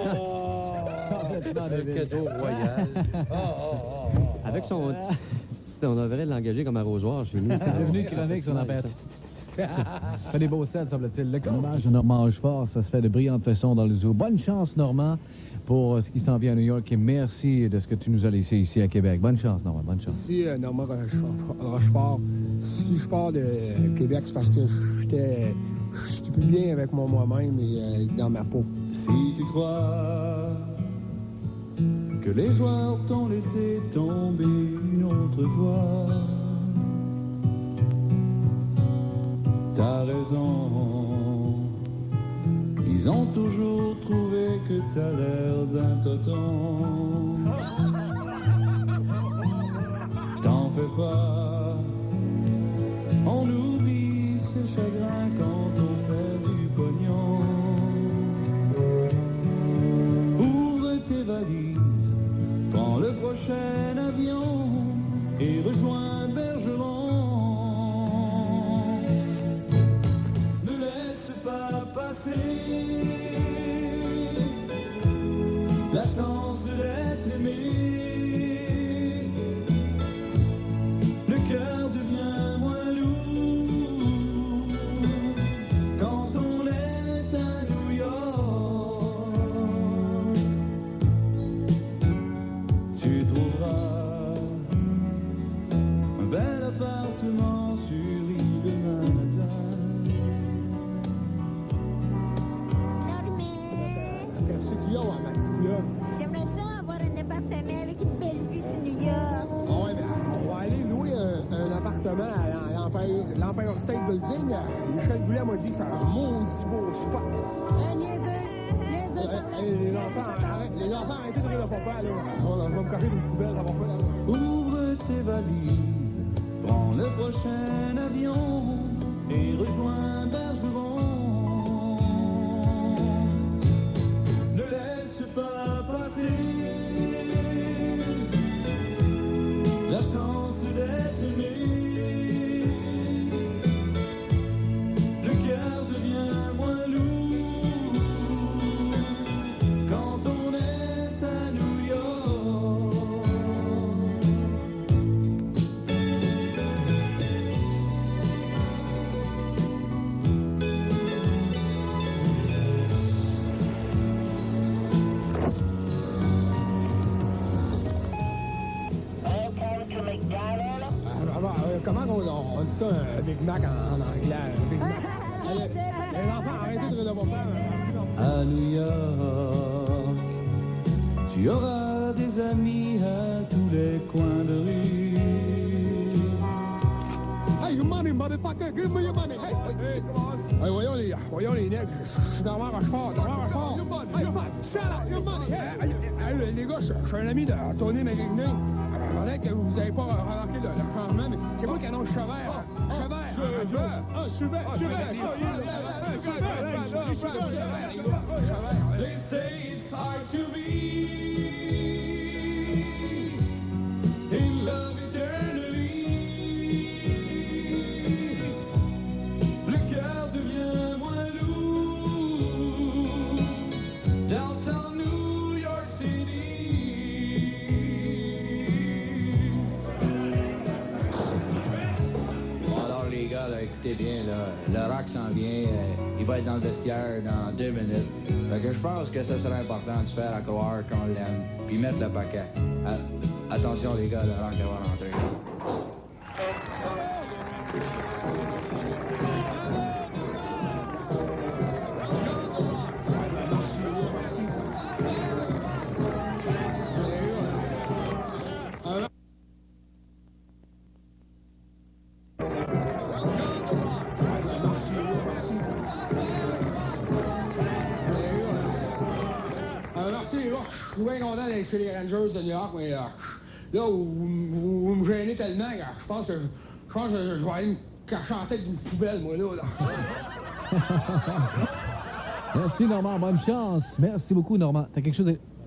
Un cadeau royal. Avec son... On devrait l'engager comme arrosoir chez nous. C'est devenu chronique, son affaire. Fait des beaux sets, semble-t-il. Le hommage de Normand Rochefort, ça se fait de brillantes façons dans le zoo. Bonne chance, Normand, pour ce qui s'en vient à New York. Et merci de ce que tu nous as laissé ici à Québec. Bonne chance, Normand. Bonne chance. Ici, Normand Rochefort. Si je pars de Québec, c'est parce que j'étais plus bien avec moi-même et dans ma peau. Si tu crois que les joueurs t'ont laissé tomber une autre fois, t'as raison. Ils ont toujours trouvé que t'as l'air d'un toton. T'en fais pas, on oublie ses chagrins quand on fait du pognon. Ouvre tes valises, prends le prochain avion et rejoins Bergeron. Ne laisse pas passer la chance d'être aimé. Le cœur devient moins lourd quand on est à New York. Tu trouveras un bel appartement sur l'île de Manhattan. J'aimerais ça avoir un appartement avec une belle vue sur New York. Ah ouais, ben, on va aller louer un appartement à l'Empire State Building. Michel Goulet m'a dit que c'est un maudit beau spot. Niaiseux par là. Les enfants, arrêtez de rire de papa, là. Je vais me cacher dans une poubelle, ça va faire là. Ouvre tes valises, prends le prochain avion et rejoins Bergeron. Ne laisse pas passer la chance d'être aimé. Le cœur devient moins lourd quand on est à New York. comment on dit ça, un Big Mac en anglais? Un Big Mac. Les enfants, arrêtez de redevoir faire. À New York, tu auras des amis à tous les coins de rue. Hey, your money, motherfucker! Give me your money! Hey, come on! Hey, voyons les nègres, je suis dans Rochefort, Your money, hey, shut up, your money! Hey, les gars, je suis un ami de Tony McGigney. Peut-être que vous n'avez pas remarqué le changement, mais c'est moi qui annonce Chevert. They say it's hard to be in love eternally. Le cœur devient moins lourd. Downtown New York City. Alors les gars, là, écoutez bien, là, le rock s'en vient, il va être dans le vestiaire dans 2 minutes. Fait que je pense que ça serait important de se faire accroire qu'on l'aime, puis mettre le paquet. Attention les gars, le rock va rentrer. Merci les gars, je suis bien content d'être chez les Rangers de New York, mais là, vous me gênez tellement que je pense que je vais aller me cacher en tête d'une poubelle, moi, là. Merci, Normand. Bonne chance. Merci beaucoup, Normand. Il y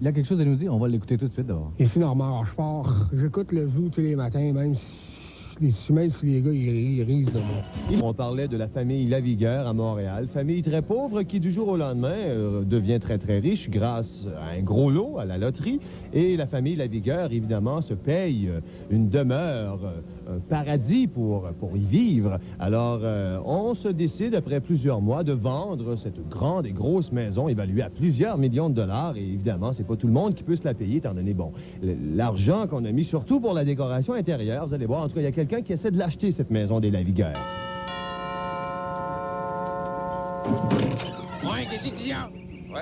a quelque chose à nous dire? On va l'écouter tout de suite, d'abord. Ici, Normand Rochefort. J'écoute le zoo tous les matins, même si les gars, ils risent de moi. On parlait de la famille Lavigueur à Montréal. Famille très pauvre qui, du jour au lendemain, devient très, très riche grâce à un gros lot à la loterie. Et la famille Lavigueur, évidemment, se paye une demeure, un paradis pour y vivre. Alors, on se décide, après plusieurs mois, de vendre cette grande et grosse maison évaluée à plusieurs millions de dollars. Et évidemment, c'est pas tout le monde qui peut se la payer, étant donné, bon, l'argent qu'on a mis surtout pour la décoration intérieure. Vous allez voir, en tout cas, il y a quelqu'un qui essaie de l'acheter, cette maison des Lavigueur. Ouais, qu'est-ce qu'il y a? Ouais,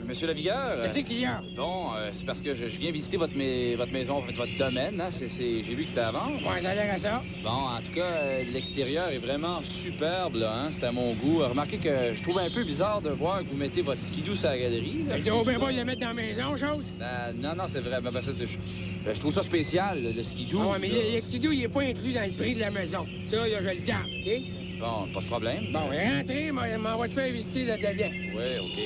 monsieur Lavigueur. Qu'est-ce qu'il y a? Bon, c'est parce que je viens visiter votre maison, votre domaine, hein. J'ai vu que c'était à vendre. Ouais, ça a l'air à ça. Bon, en tout cas, l'extérieur est vraiment superbe, là, hein. C'est à mon goût. Remarquez que je trouve un peu bizarre de voir que vous mettez votre skidoo sur la galerie. Je devrais bien pas le mettre dans la maison, chose. Non, c'est vrai. Ben, je trouve ça spécial, le skidoo. Ah ouais, mais le skidoo, il est pas inclus dans le prix de la maison. Ça, là, je le garde, OK? Bon, pas de problème. Bon, rentrez, m'en va te faire visiter là-dedans. Oui, OK.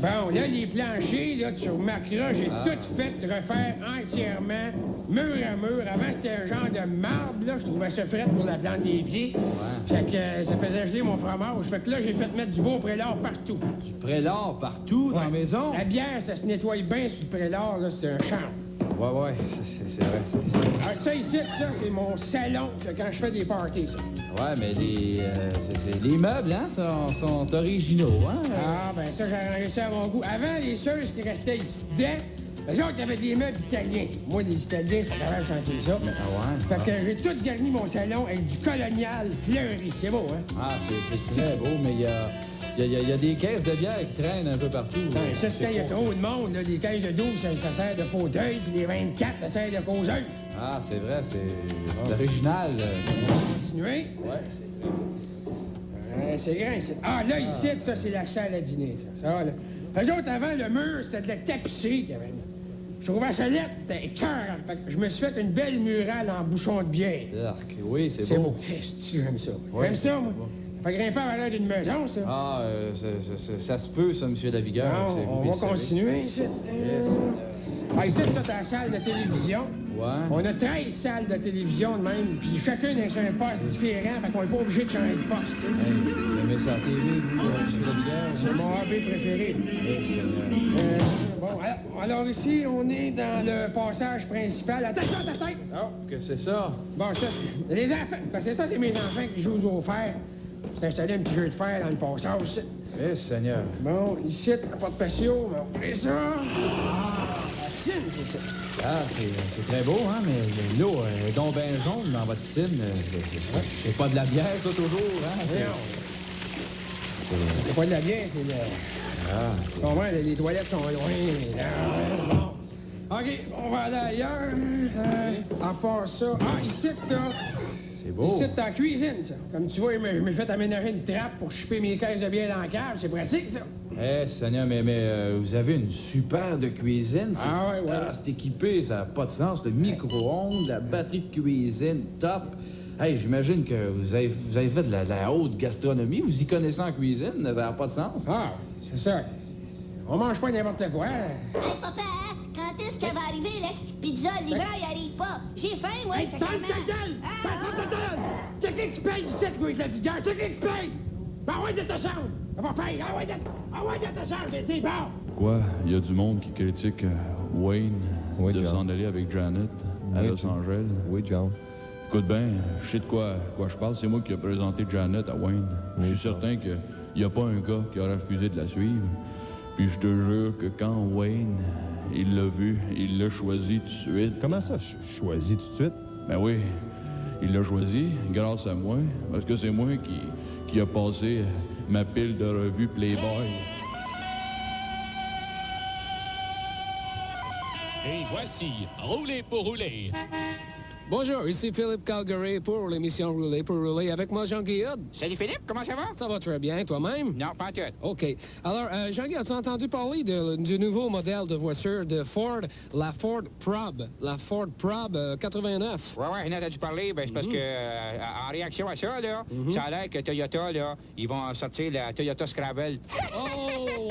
Bon, là, les planchers, là, tu remarqueras, j'ai tout fait refaire entièrement, mur à mur. Avant, c'était un genre de marbre, là. Je trouvais ça frais pour la plante des pieds. Ouais. Fait que ça faisait geler mon fromage. Fait que là, j'ai fait mettre du beau prélard partout. Du prélard partout dans la maison? La bière, ça se nettoie bien sur le prélard, là. C'est un charme. Ouais, c'est vrai. Alors, ça ici, ça, c'est mon salon quand je fais des parties, ça. Ouais, mais les meubles, hein, sont originaux, hein? Ah, ben ça, j'ai arrangé ça à mon goût. Avant, les sœurs qui restaient ici dedans, eux autres, avaient des meubles italiens. Moi, les Italiens, ça devrait changer ça. Ah ouais? Fait que j'ai tout garni mon salon avec du colonial fleuri. C'est beau, hein? Ah, c'est très beau, mais il y a des caisses de bière qui traînent un peu partout. Ben, ça, c'est quand il y a trop de monde. Là, les caisses de 12, ça sert de fauteuil, puis les 24, ça sert de causeuse. Ah, c'est vrai, c'est original. Continuez? Ouais, c'est très beau. C'est grand, ici. Ah, là, ici, ça, c'est la salle à dîner, ça. Ça, là. Eux autres, avant, le mur, c'était de la tapisserie qu'il y avait là. Je trouvais ça lettre, c'était écœurant. Fait que je me suis fait une belle murale en bouchon de bière. Oui, c'est beau. C'est beau. J'aime ça. J'aime ça, moi. Ça fait grimper à valeur d'une maison, ça. Ah, ça se peut, ça, M. Lavigueur. On va continuer, ici. Ah, ici, ça, t'as la salle de télévision. Ouais. On a 13 salles de télévision de même, puis chacune est sur un poste différent, fait qu'on n'est pas obligé de changer de poste, tu sais. Hey, vous aimez ça à la TV, vous, M. Lavigueur? C'est mon hobby préféré. Bon, alors ici, on est dans le passage principal. Attention à ta tête! Oh, que c'est ça? Bon, ça, c'est les enfants. Parce que ça, c'est mes enfants qui jouent au fer. J'ai installé un petit jeu de fer dans le passage, Eh, Seigneur. Bon, ici, la porte patio, on va ouvrir ça. piscine, c'est ça. Ah, c'est très beau, hein, mais l'eau est donc bien jaune dans votre piscine. C'est pas de la bière, ça, toujours, hein? C'est pas de la bière, c'est de... Ah, Comment, les toilettes sont loin. Bon. OK, on va aller ailleurs. À part ça... Ah, ici, t'as... C'est beau. Ici, t'as la cuisine, ça. Comme tu vois, je me fait aménager une trappe pour choper mes caisses de bière dans la cave. C'est pratique, ça. Eh, Seigneur, mais vous avez une super de cuisine. Ah ouais. C'est équipé, ça n'a pas de sens. Le micro-ondes, la batterie de cuisine, top. Hey, j'imagine que vous avez fait de la haute gastronomie. Vous y connaissez en cuisine, ça n'a pas de sens. Ah, c'est ça. On mange pas n'importe quoi. Hey, papa, quand est-ce qu'elle va arriver, la petite pizza? Le livreur, il arrive pas. J'ai faim, moi, Hey, ça ferme ta gueule! Ferme ta gueule! C'est qui qui paye ici, toi, avec la vigueur? C'est qui qui paye? Ah ouais, de ta chambre! Ça va faire! Ah ouais, de ta chambre, j'ai dit, bon! Quoi? Il y a du monde qui critique Wayne de s'en aller avec Janet à Los Angeles. Oui, John. Écoute bien, je sais de quoi je parle. C'est moi qui ai présenté Janet à Wayne. Je suis certain qu'il n'y a pas un gars qui aurait refusé de la suivre. Puis je te jure que quand Wayne, il l'a vu, il l'a choisi tout de suite. Comment ça, choisi tout de suite? Ben oui, il l'a choisi grâce à moi, parce que c'est moi qui a passé ma pile de revues Playboy. Et voici Rouler pour rouler. Bonjour, ici Philippe Calgary pour l'émission Rouler pour rouler avec moi, Jean-Guy Hood. Salut Philippe, comment ça va? Ça va très bien, toi-même? Non, pas tout. OK. Alors, Jean-Guy, as-tu entendu parler du nouveau modèle de voiture de Ford, la Ford Probe? La Ford Probe 89. Ouais, j'en ai entendu parler. Ben, c'est parce que, en réaction à ça, là, ça a l'air que Toyota, là, ils vont sortir la Toyota Scrabble. Oh!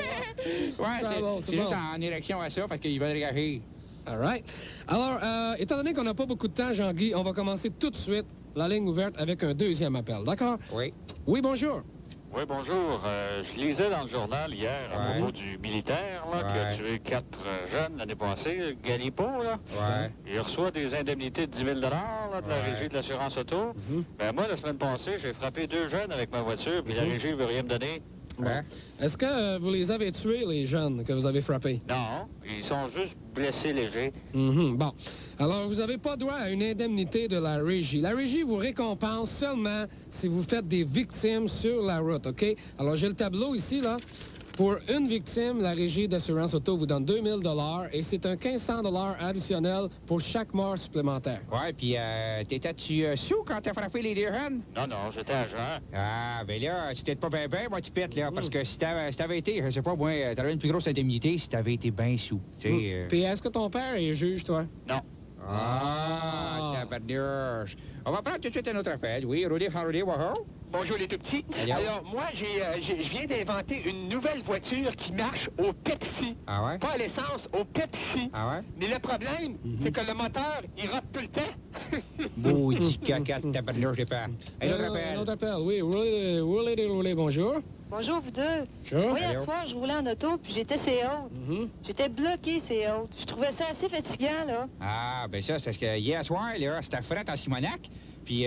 Ouais, c'est juste en érection à ça, parce qu'ils veulent réagir. All right. Alors, étant donné qu'on n'a pas beaucoup de temps, Jean-Guy, on va commencer tout de suite la ligne ouverte avec un deuxième appel. D'accord? Oui. Oui, bonjour. Oui, bonjour. Je lisais dans le journal hier à propos du militaire là, qui a tué 4 jeunes l'année passée, Galipo, là. Ouais. Il reçoit des indemnités de 10 000 là, de la Régie de l'assurance auto. Ben moi, la semaine passée, j'ai frappé 2 jeunes avec ma voiture, puis la Régie ne veut rien me donner. Bon. Est-ce que vous les avez tués, les jeunes que vous avez frappés? Non, ils sont juste blessés légers. Bon. Alors, vous n'avez pas droit à une indemnité de la Régie. La Régie vous récompense seulement si vous faites des victimes sur la route, OK? Alors, j'ai le tableau ici, là. Pour une victime, la Régie d'assurance auto vous donne 2 000 $ et c'est un 1 500 $ additionnel pour chaque mort supplémentaire. Ouais, puis t'étais-tu sous quand t'as frappé les 2 jeunes? Non, c'est agent. Ah, ben là, tu t'es pas bien, moi, tu pètes, là, parce que si t'avais été, je sais pas, moi, t'aurais une plus grosse indemnité si t'avais été bien sous, tu sais. Puis est-ce que ton père est juge, toi? Non. Tabarnouche. On va prendre tout de suite un autre appel. Oui, rouler, wahoo. Bonjour les tout-petits. Alors, moi, je viens d'inventer une nouvelle voiture qui marche au Pepsi. Ah ouais? Pas à l'essence, au Pepsi. Ah ouais? Mais le problème, c'est que le moteur, il rote tout le temps. Maudit caca de tabarnouche, j'ai peur. Un autre appel. Un autre appel, oui. Rouler, bonjour. Bonjour, vous deux. Sure. Moi, hier soir, je roulais en auto, puis j'étais c'est haute. J'étais bloqué, c'est haute. Je trouvais ça assez fatigant, là. Ah, ben ça, c'est parce que hier soir, là, c'était frette en Simonac. Puis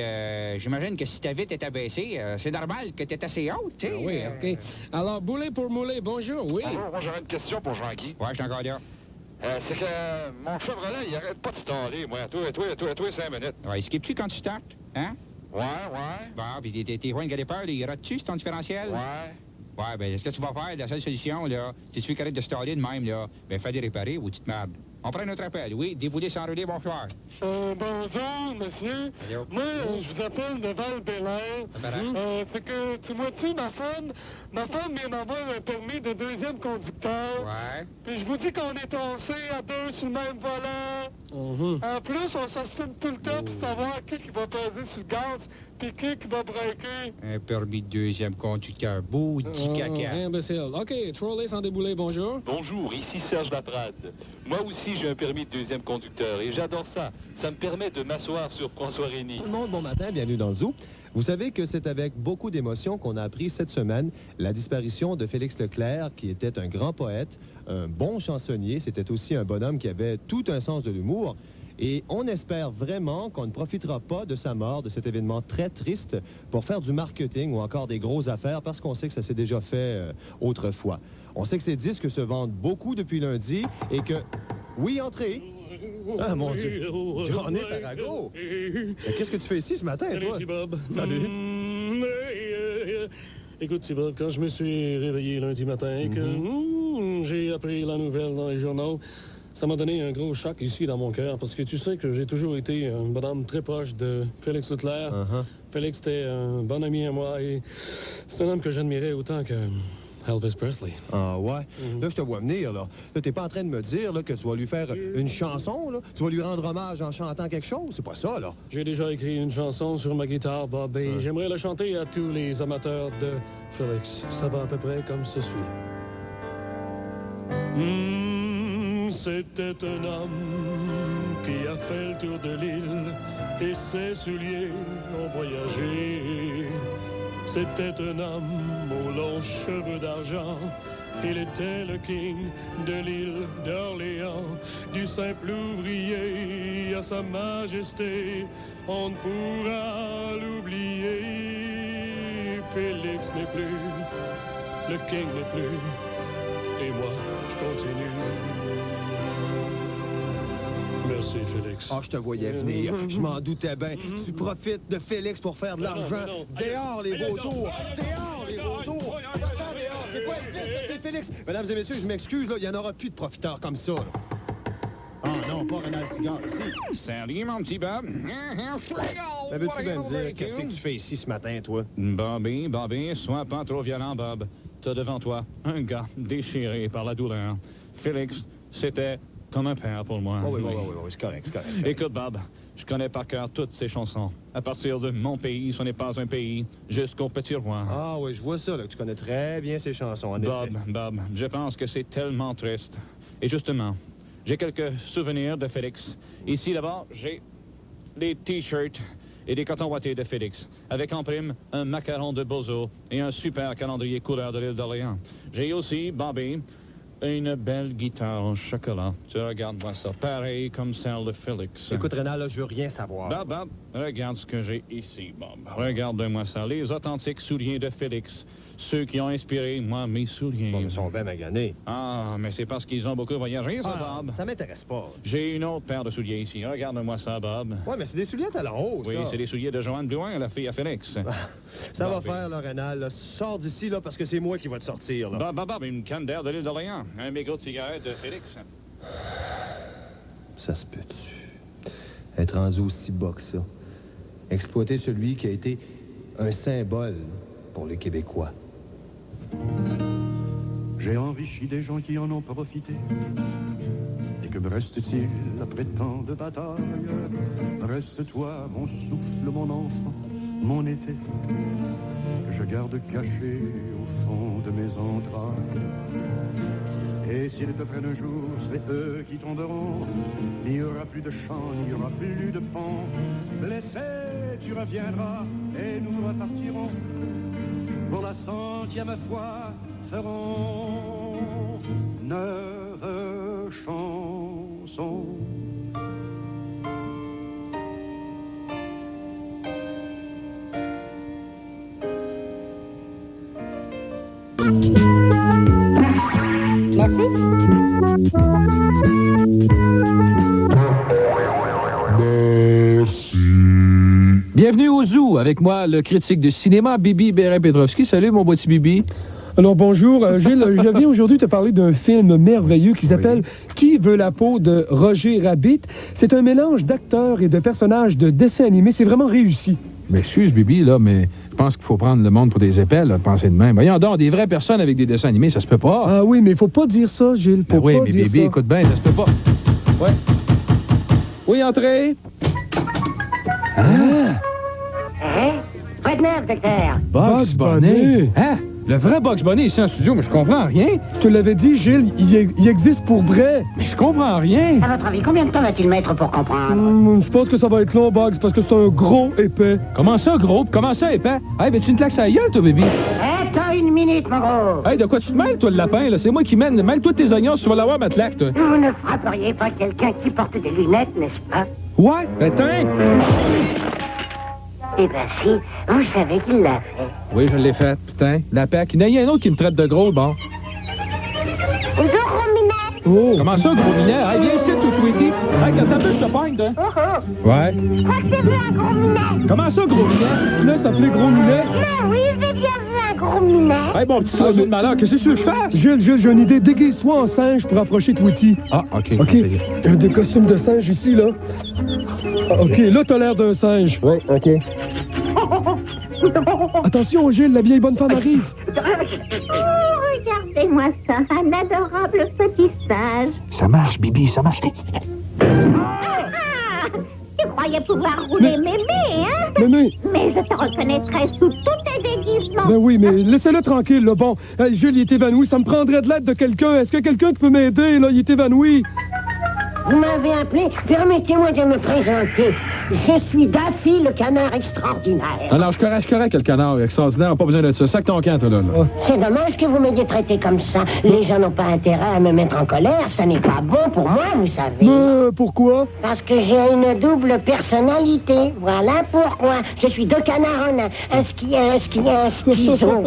j'imagine que si ta vitre est abaissée, c'est normal que tu es assez haute, tu sais. Oui, OK. Alors, bouler pour mouler, bonjour, oui. Bonjour, moi j'aurais une question pour Jean-Guy. Ouais, je suis encore là. C'est que mon Chevrolet, il arrête pas de staller, moi, à toi, 5 minutes. Ouais, skip-tu quand tu startes, hein? Ouais. Bon, puis tes joints de galipeur, il rate-tu sur ton différentiel? Ouais. Ouais, ben, ce que tu vas faire, la seule solution, là, si tu veux qu'arrête de staller de même, là, ben, fais des réparer ou tu te merdes. On prend un autre appel, oui. Débouler sans rouler, bonsoir. Bonjour, monsieur. Allô? Moi, je vous appelle de Val-Bélair. Fait que, tu vois-tu, ma femme vient d'avoir un permis de 2e conducteur. Ouais. Puis je vous dis qu'on est toncé à 2 sur le même volant. En plus, on s'ostine tout le temps pour savoir qui va peser sur le gaz puis qui va braquer. Un permis de 2e conducteur. Maudit caca. Imbécile. OK, troller sans débouler, bonjour. Bonjour, ici Serge Laprade. Moi aussi, j'ai un permis de 2e conducteur et j'adore ça. Ça me permet de m'asseoir sur François Rémy. Tout le monde, bon matin, bienvenue dans le Zoo. Vous savez que c'est avec beaucoup d'émotion qu'on a appris cette semaine la disparition de Félix Leclerc, qui était un grand poète, un bon chansonnier. C'était aussi un bonhomme qui avait tout un sens de l'humour. Et on espère vraiment qu'on ne profitera pas de sa mort, de cet événement très triste, pour faire du marketing ou encore des grosses affaires, parce qu'on sait que ça s'est déjà fait autrefois. On sait que ces disques se vendent beaucoup depuis lundi et que... Oui, entrez. Ah, mon Dieu. Johnny Farago. Qu'est-ce que tu fais ici ce matin, toi? Salut, Bob. Salut. Écoute, c'est Bob, quand je me suis réveillé lundi matin et que j'ai appris la nouvelle dans les journaux, ça m'a donné un gros choc ici dans mon cœur, parce que tu sais que j'ai toujours été un bonhomme très proche de Félix Leclerc. Félix était un bon ami à moi et c'est un homme que j'admirais autant que Elvis Presley. Ah ouais? Là, je te vois venir, là. Là, t'es pas en train de me dire là, que tu vas lui faire une chanson, là? Tu vas lui rendre hommage en chantant quelque chose? C'est pas ça, là. J'ai déjà écrit une chanson sur ma guitare, Bob, et j'aimerais la chanter à tous les amateurs de Félix. Ça va à peu près comme ceci. C'était un homme qui a fait le tour de l'île et ses souliers ont voyagé. C'était un homme aux longs cheveux d'argent. Il était le king de l'île d'Orléans. Du simple ouvrier à sa majesté, on ne pourra l'oublier. Félix n'est plus, le king n'est plus, et moi, je continue. Merci, Félix. Ah, je te voyais venir. Je m'en doutais bien. Tu profites de Félix pour faire de l'argent. Dehors, les vautours! Dehors, les vautours! C'est pas Elvis, c'est Félix! Mesdames et messieurs, je m'excuse, là, il n'y en aura plus de profiteurs comme ça, là. Ah non, pas Renal Cigare, ici. Salut, mon petit Bob. Mais veux-tu bien me dire qu'est-ce que tu fais ici ce matin, toi? Bobby, sois pas trop violent, Bob. T'as devant toi un gars déchiré par la douleur. Félix, c'était comme un père pour moi. Oh, oui, c'est correct, c'est correct. Écoute, Bob, je connais par cœur toutes ces chansons. À partir de Mon pays, ce n'est pas un pays, jusqu'au Petit Roi. Ah oui, je vois ça, là, que tu connais très bien ces chansons, en effet. Bob, je pense que c'est tellement triste. Et justement, j'ai quelques souvenirs de Félix. Ici, d'abord, j'ai des T-shirts et des cotons ouatés de Félix, avec en prime un macaron de Bozo et un super calendrier couleur de l'île d'Orléans. J'ai aussi, Bobby, une belle guitare en chocolat. Tu regardes-moi ça, pareil comme celle de Félix. Écoute, Rénal, là, je veux rien savoir. Bob, regarde ce que j'ai ici, Bob. Regarde-moi ça, les authentiques souliers de Félix. Ceux qui ont inspiré, moi, mes souliers. Bon, ils sont bien maganés. Ah, mais c'est parce qu'ils ont beaucoup voyagé, ça, Bob. Ça m'intéresse pas. J'ai une autre paire de souliers ici. Regarde-moi ça, Bob. Ouais, mais c'est des souliers talons hauts, oui, ça. Oui, c'est des souliers de Joanne Blouin, la fille à Félix. Ça va faire, là, Rénal. Sors d'ici, là, parce que c'est moi qui va te sortir, là. Bob, une canne d'air de l'île d'Orléans. Un mégot de cigarette de Félix. Ça se peut-tu? Être rendu aussi bas que ça. Exploiter celui qui a été un symbole pour les Québécois. J'ai enrichi des gens qui en ont profité. Et que me reste-t-il après tant de batailles? Reste-toi, mon souffle, mon enfant, mon été, que je garde caché au fond de mes entrailles. Et s'ils te prennent un jour, c'est eux qui tomberont. Il n'y aura plus de chant, il n'y aura plus de pont. Blessé, tu reviendras et nous repartirons. Pour la 100e fois, ferons 9 chansons. Merci. Bienvenue au Zoo, avec moi, le critique de cinéma, Bibi Béré-Petrovski. Salut, mon petit Bibi. Alors, bonjour. Gilles, je viens aujourd'hui te parler d'un film merveilleux qui s'appelle « Qui veut la peau » de Roger Rabbit. C'est un mélange d'acteurs et de personnages de dessins animés. C'est vraiment réussi. Mais excuse, Bibi, là, mais je pense qu'il faut prendre le monde pour des épelles, là, penser de même. Voyons donc, des vraies personnes avec des dessins animés, ça se peut pas. Ah oui, mais il faut pas dire ça, Gilles. Faut oui, pas mais dire Bibi, ça. écoute bien, ça se peut pas. Ouais. Oui, entrez. Pas de nerfs, docteur. Bugs Bunny. Hein? Le vrai Bugs Bunny ici en studio, mais je comprends rien. Je te l'avais dit, Gilles, il existe pour vrai. Mais je comprends rien. À votre avis, combien de temps va-t-il mettre pour comprendre? Je pense que ça va être long, Bugs, parce que c'est un gros épais. Comment ça, gros? Comment ça, épais? Hey, veux-tu une claque sur la gueule, toi, Bibi? Attends une minute, mon gros. Hey, de quoi tu te mêles, toi, le lapin, là? C'est moi qui mène. Mêle-toi de tes oignons, tu vas l'avoir, ma claque, toi. Vous ne frapperiez pas quelqu'un qui porte des lunettes, n'est-ce pas? Ouais, attends. Eh bien, si, vous savez qu'il l'a fait. Oui, je l'ai fait, putain. La PAC. Il y en a un autre qui me traite de gros, bon. Bonjour, Minette. Oh. Comment ça, gros minet? Hey, viens ici, tout Tweety. Hey, quand t'as vu, je te pogne, hein? Ouais. J'ai vu un gros minet. Comment ça, gros minet? Tu te laisses appeler gros minet? Mais oui, j'ai bien vu un gros minet. Hey, bon petit oiseau de malheur, qu'est-ce que tu veux que je fasse? Gilles, j'ai une idée. Déguise-toi en singe pour approcher Tweety. Ah, OK. OK. Des costumes de singe ici, là. Ah, OK, là, t'as l'air d'un singe. Oui, OK. Attention, Gilles, la vieille bonne femme arrive. Oh, regardez-moi ça, un adorable petit singe. Ça marche, Bibi, ça marche. Ah, tu croyais pouvoir rouler mémé, hein? Mémé. Mais je te reconnaîtrais sous tous tes déguisements. Ben oui, mais laissez-le tranquille, là. Bon, hey, Gilles, il est évanoui. Ça me prendrait de l'aide de quelqu'un. Est-ce que quelqu'un qui peut m'aider, là? Il est évanoui. Vous m'avez appelé, permettez-moi de me présenter. Je suis Daffy, le canard extraordinaire. Alors, je suis correct, le canard extraordinaire. Pas besoin de ça. Sac ton camp, toi, là. C'est dommage que vous m'ayez traité comme ça. Les gens n'ont pas intérêt à me mettre en colère. Ça n'est pas bon pour moi, vous savez. Mais pourquoi? Parce que j'ai une double personnalité. Voilà pourquoi. Je suis deux canards en un. Un schizophrène.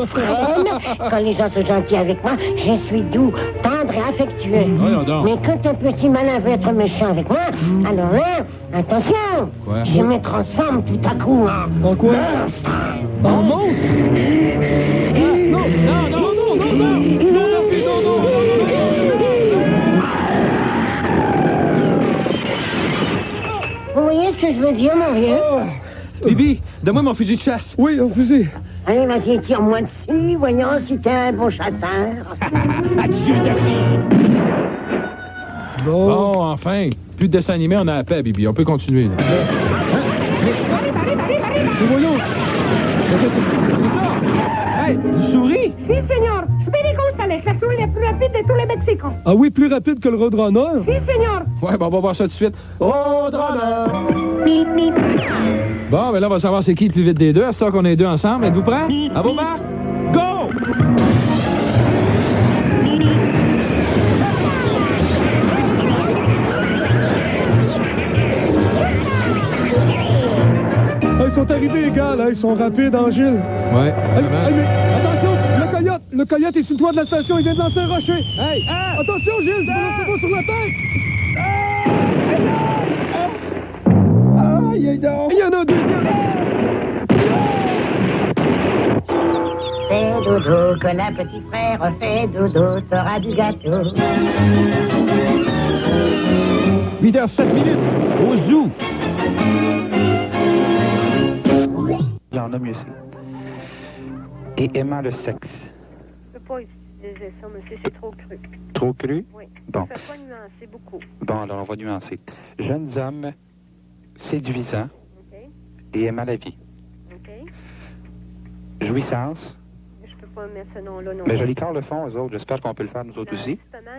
Quand les gens sont gentils avec moi, je suis doux, tendre et affectueux. Voyons donc. Mais quand un petit malin veut être méchant avec moi, alors là, attention, Ouais. je me transforme tout à coup En quoi? En monstre? Non, non, non, non, non, non, non, Daffy, non, non, non, Vous voyez ce que je veux dire, mon vieux? Bibi, donne-moi mon fusil de chasse. Oui, un fusil. Allez, vas-y, tire-moi dessus, voyons si t'es un bon chasseur. Adieu, Daffy. Bon, enfin. Plus de dessin animé, on a la paix, Bibi. On peut continuer, là. Mais voyons. C'est ça? Hey, une souris? Si, señor. Speedy Gonzales, la souris la plus rapide de tous les Mexicains. Ah oui, plus rapide que le Roadrunner? Si, señor. Ouais, ben on va voir ça tout de suite. Roadrunner! Bon, ben là, on va savoir c'est qui le plus vite des deux. C'est ça qu'on est deux ensemble. Êtes-vous prêts? À vos marques? Go! Ils sont arrivés égales, hein, ils sont rapides, hein, Gilles. Ouais, Hey, mais attention, le coyote est sur le toit de la station, il vient de lancer un rocher. Hey, attention, Gilles, tu me lances pas sur la tête. Aïe, donc! Il y en a un deuxième. Fais dodo, que la petite frère fait dodo, t'auras du gâteau. 8h07 minutes, au zoo. Il y en a mieux aussi. Et aimant le sexe. Je peux pas utiliser ça, monsieur, c'est trop cru. Trop cru? Oui. Bon. Ça peut pas nuancer beaucoup. Bon, alors on va nuancer. Jeunes hommes séduisants OK? et aimant la vie. OK? Jouissance. Je peux pas mettre ce nom-là non Mais plus. joli corps le font, eux autres. J'espère qu'on peut le faire, nous autres aussi. Justement,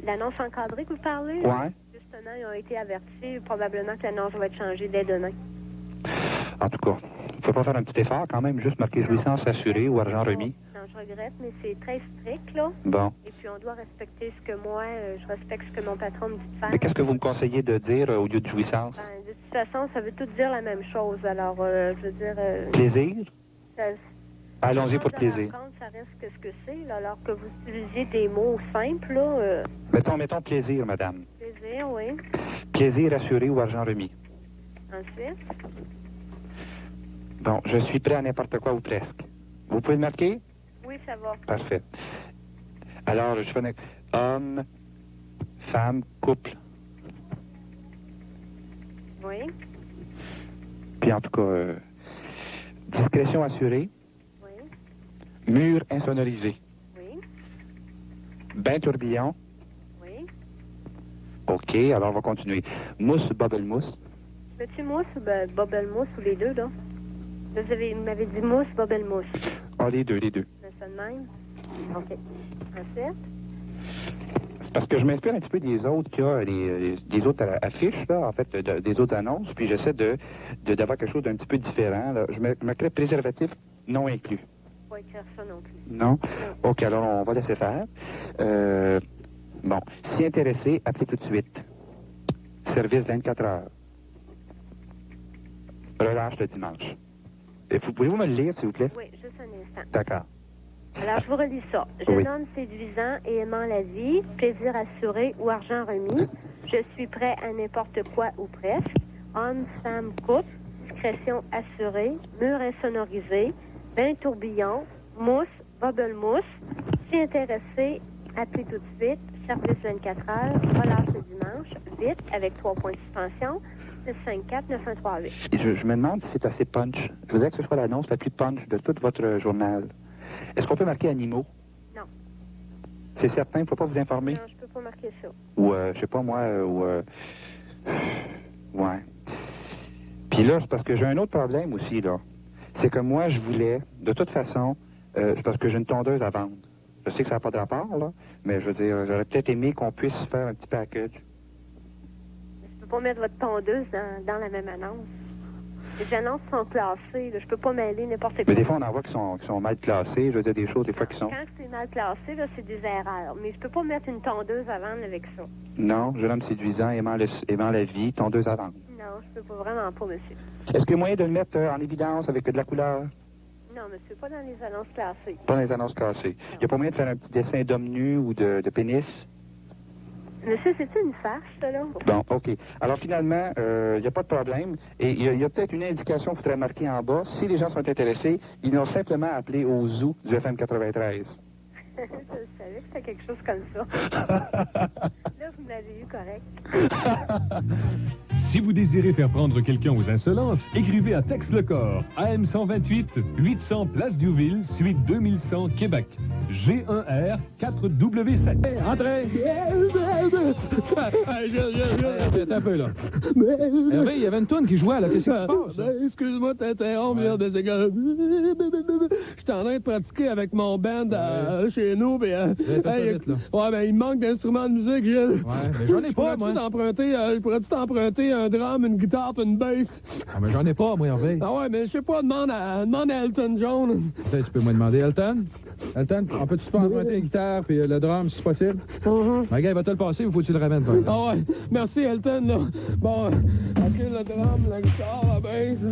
l'annonce encadrée que vous parlez, Ouais. justement, ils ont été avertis. Probablement que l'annonce va être changée dès demain. En tout cas, il faut pas faire un petit effort quand même, juste marquer jouissance assurée ou argent remis. Non, je regrette, mais c'est très strict, là. Bon. Et puis, on doit respecter ce que moi, je respecte ce que mon patron me dit de faire. Mais qu'est-ce que vous me conseillez de dire au lieu de jouissance? Ben, de toute façon, ça veut tout dire la même chose. Alors, je veux dire... Plaisir? ça- Allons-y pour le de plaisir. rencontre, ça reste que ce que c'est, là, alors que vous utilisiez des mots simples, là. Mettons plaisir, madame. Plaisir, oui. Plaisir assuré ou argent remis. Ensuite, Bon, je suis prêt à n'importe quoi ou presque. Vous pouvez le marquer? oui, ça va. Parfait. Alors, je fais homme, femme, couple. Oui. Puis en tout cas, discrétion assurée. Oui. Mur insonorisé. Oui. Bain tourbillon. Oui. OK, alors on va continuer. Mousse, bubble mousse. Petit mousse ou bubble mousse ou les deux, là? Là, vous m'avez dit mousse, bubble mousse. Ah, les deux. C'est ça de même? OK. Ensuite? C'est parce que je m'inspire un petit peu des autres qu'il y a, des autres affiches, là, en fait, des autres annonces, puis j'essaie d'avoir quelque chose d'un petit peu différent. Là. Je me crée préservatif non inclus. Pas écrire ça non plus. Non? OK, alors on va laisser faire. Bon, si intéressé, appelez tout de suite. Service 24 heures. Relâche le dimanche. Et pouvez-vous me le lire, s'il vous plaît? Oui, juste un instant. D'accord. Alors, je vous relis ça. Jeune homme séduisant et aimant la vie, plaisir assuré ou argent remis. Je suis prêt à n'importe quoi ou presque. Homme, femme, couple. Discrétion assurée. Mur insonorisé. Bain tourbillon. Mousse. Bubble mousse. Si intéressé, appelez tout de suite. Service 24 heures. Relâche le dimanche. Vite, avec 3 points de suspension. 654-9138. Je me demande si c'est assez punch. Je voudrais que ce soit l'annonce la plus punch de tout votre journal. Est-ce qu'on peut marquer animaux? Non. C'est certain, il ne faut pas vous informer? Non, je peux pas marquer ça. Ou, je sais pas moi, ouais. Puis là, c'est parce que j'ai un autre problème aussi, là. C'est que moi, je voulais, de toute façon, c'est parce que j'ai une tondeuse à vendre. Je sais que ça n'a pas de rapport, là, mais je veux dire, j'aurais peut-être aimé qu'on puisse faire un petit package. Je peux pas mettre votre tondeuse dans la même annonce. Les annonces sont classées, là. Je peux pas mêler n'importe quoi. Mais des fois, on en voit qui sont mal classés. Je veux dire, des choses, des fois, qui sont... Quand c'est mal classé, là, c'est des erreurs. Mais je peux pas mettre une tondeuse à vendre avec ça. Non, jeune homme séduisant, aimant la vie, tondeuse à vendre. Non, je peux pas, vraiment pas, monsieur. Est-ce qu'il y a moyen de le mettre en évidence avec de la couleur? Non, monsieur, pas dans les annonces classées. Pas dans les annonces classées. Il n'y a pas moyen de faire un petit dessin d'homme nu ou de pénis? Monsieur, c'est-tu une farce, ça, là? Bon, OK. Alors, finalement, il n'y a pas de problème. Et il y a peut-être une indication qu'il faudrait marquer en bas. Si les gens sont intéressés, ils n'ont simplement appelé au zoo du FM 93. Je savais que c'était quelque chose comme ça. Là, vous m'avez eu correct. Si vous désirez faire prendre quelqu'un aux insolences, écrivez à Tex Le Corps, AM 128, 800 Place Diouville, suite 2100, Québec. G1R 4W7. Hey, entrez! Attends un peu, là. Hervé, il y avait une toune qui jouait, là. Qu'est-ce qui se passe? Excuse-moi de t'interrompre, mais c'est que... Je suis en train de pratiquer avec mon band chez nous, puis... il me manque d'instruments de musique, Gilles. Ouais, mais j'en ai pas, moi. Pourrais-tu t'emprunter un drum, une guitare puis une bass? Ah, mais j'en ai pas, moi, Hervé. Ah ouais, mais je sais pas, demande à Elton John. Peut-être tu peux me demander, Elton? Elton, on peut-tu pas emprunter une guitare puis le drum, si c'est possible? Ma gars, il va te le passer ou faut que tu le ramènes, par exemple? Ah ouais, merci, Elton, là. Bon, OK, le drum, la guitare, la bass...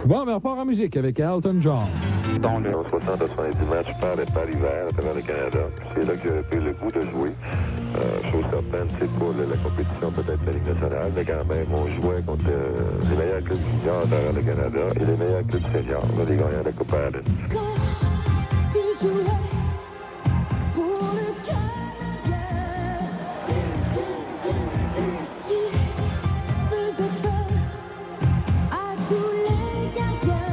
Bon, mais on part en musique avec Elton John. Dans le 60 à 70 matchs par hiver à travers le Canada. C'est là que j'ai pris le goût de jouer. Chose certaine, c'est pas la compétition peut-être de la Ligue nationale, mais quand même, on jouait contre les meilleurs clubs juniors à travers le Canada et les meilleurs clubs seniors, les gagnants de la Coupe Allen. Tu jouais pour le Canadien. Tu faisais peur à tous les gardiens.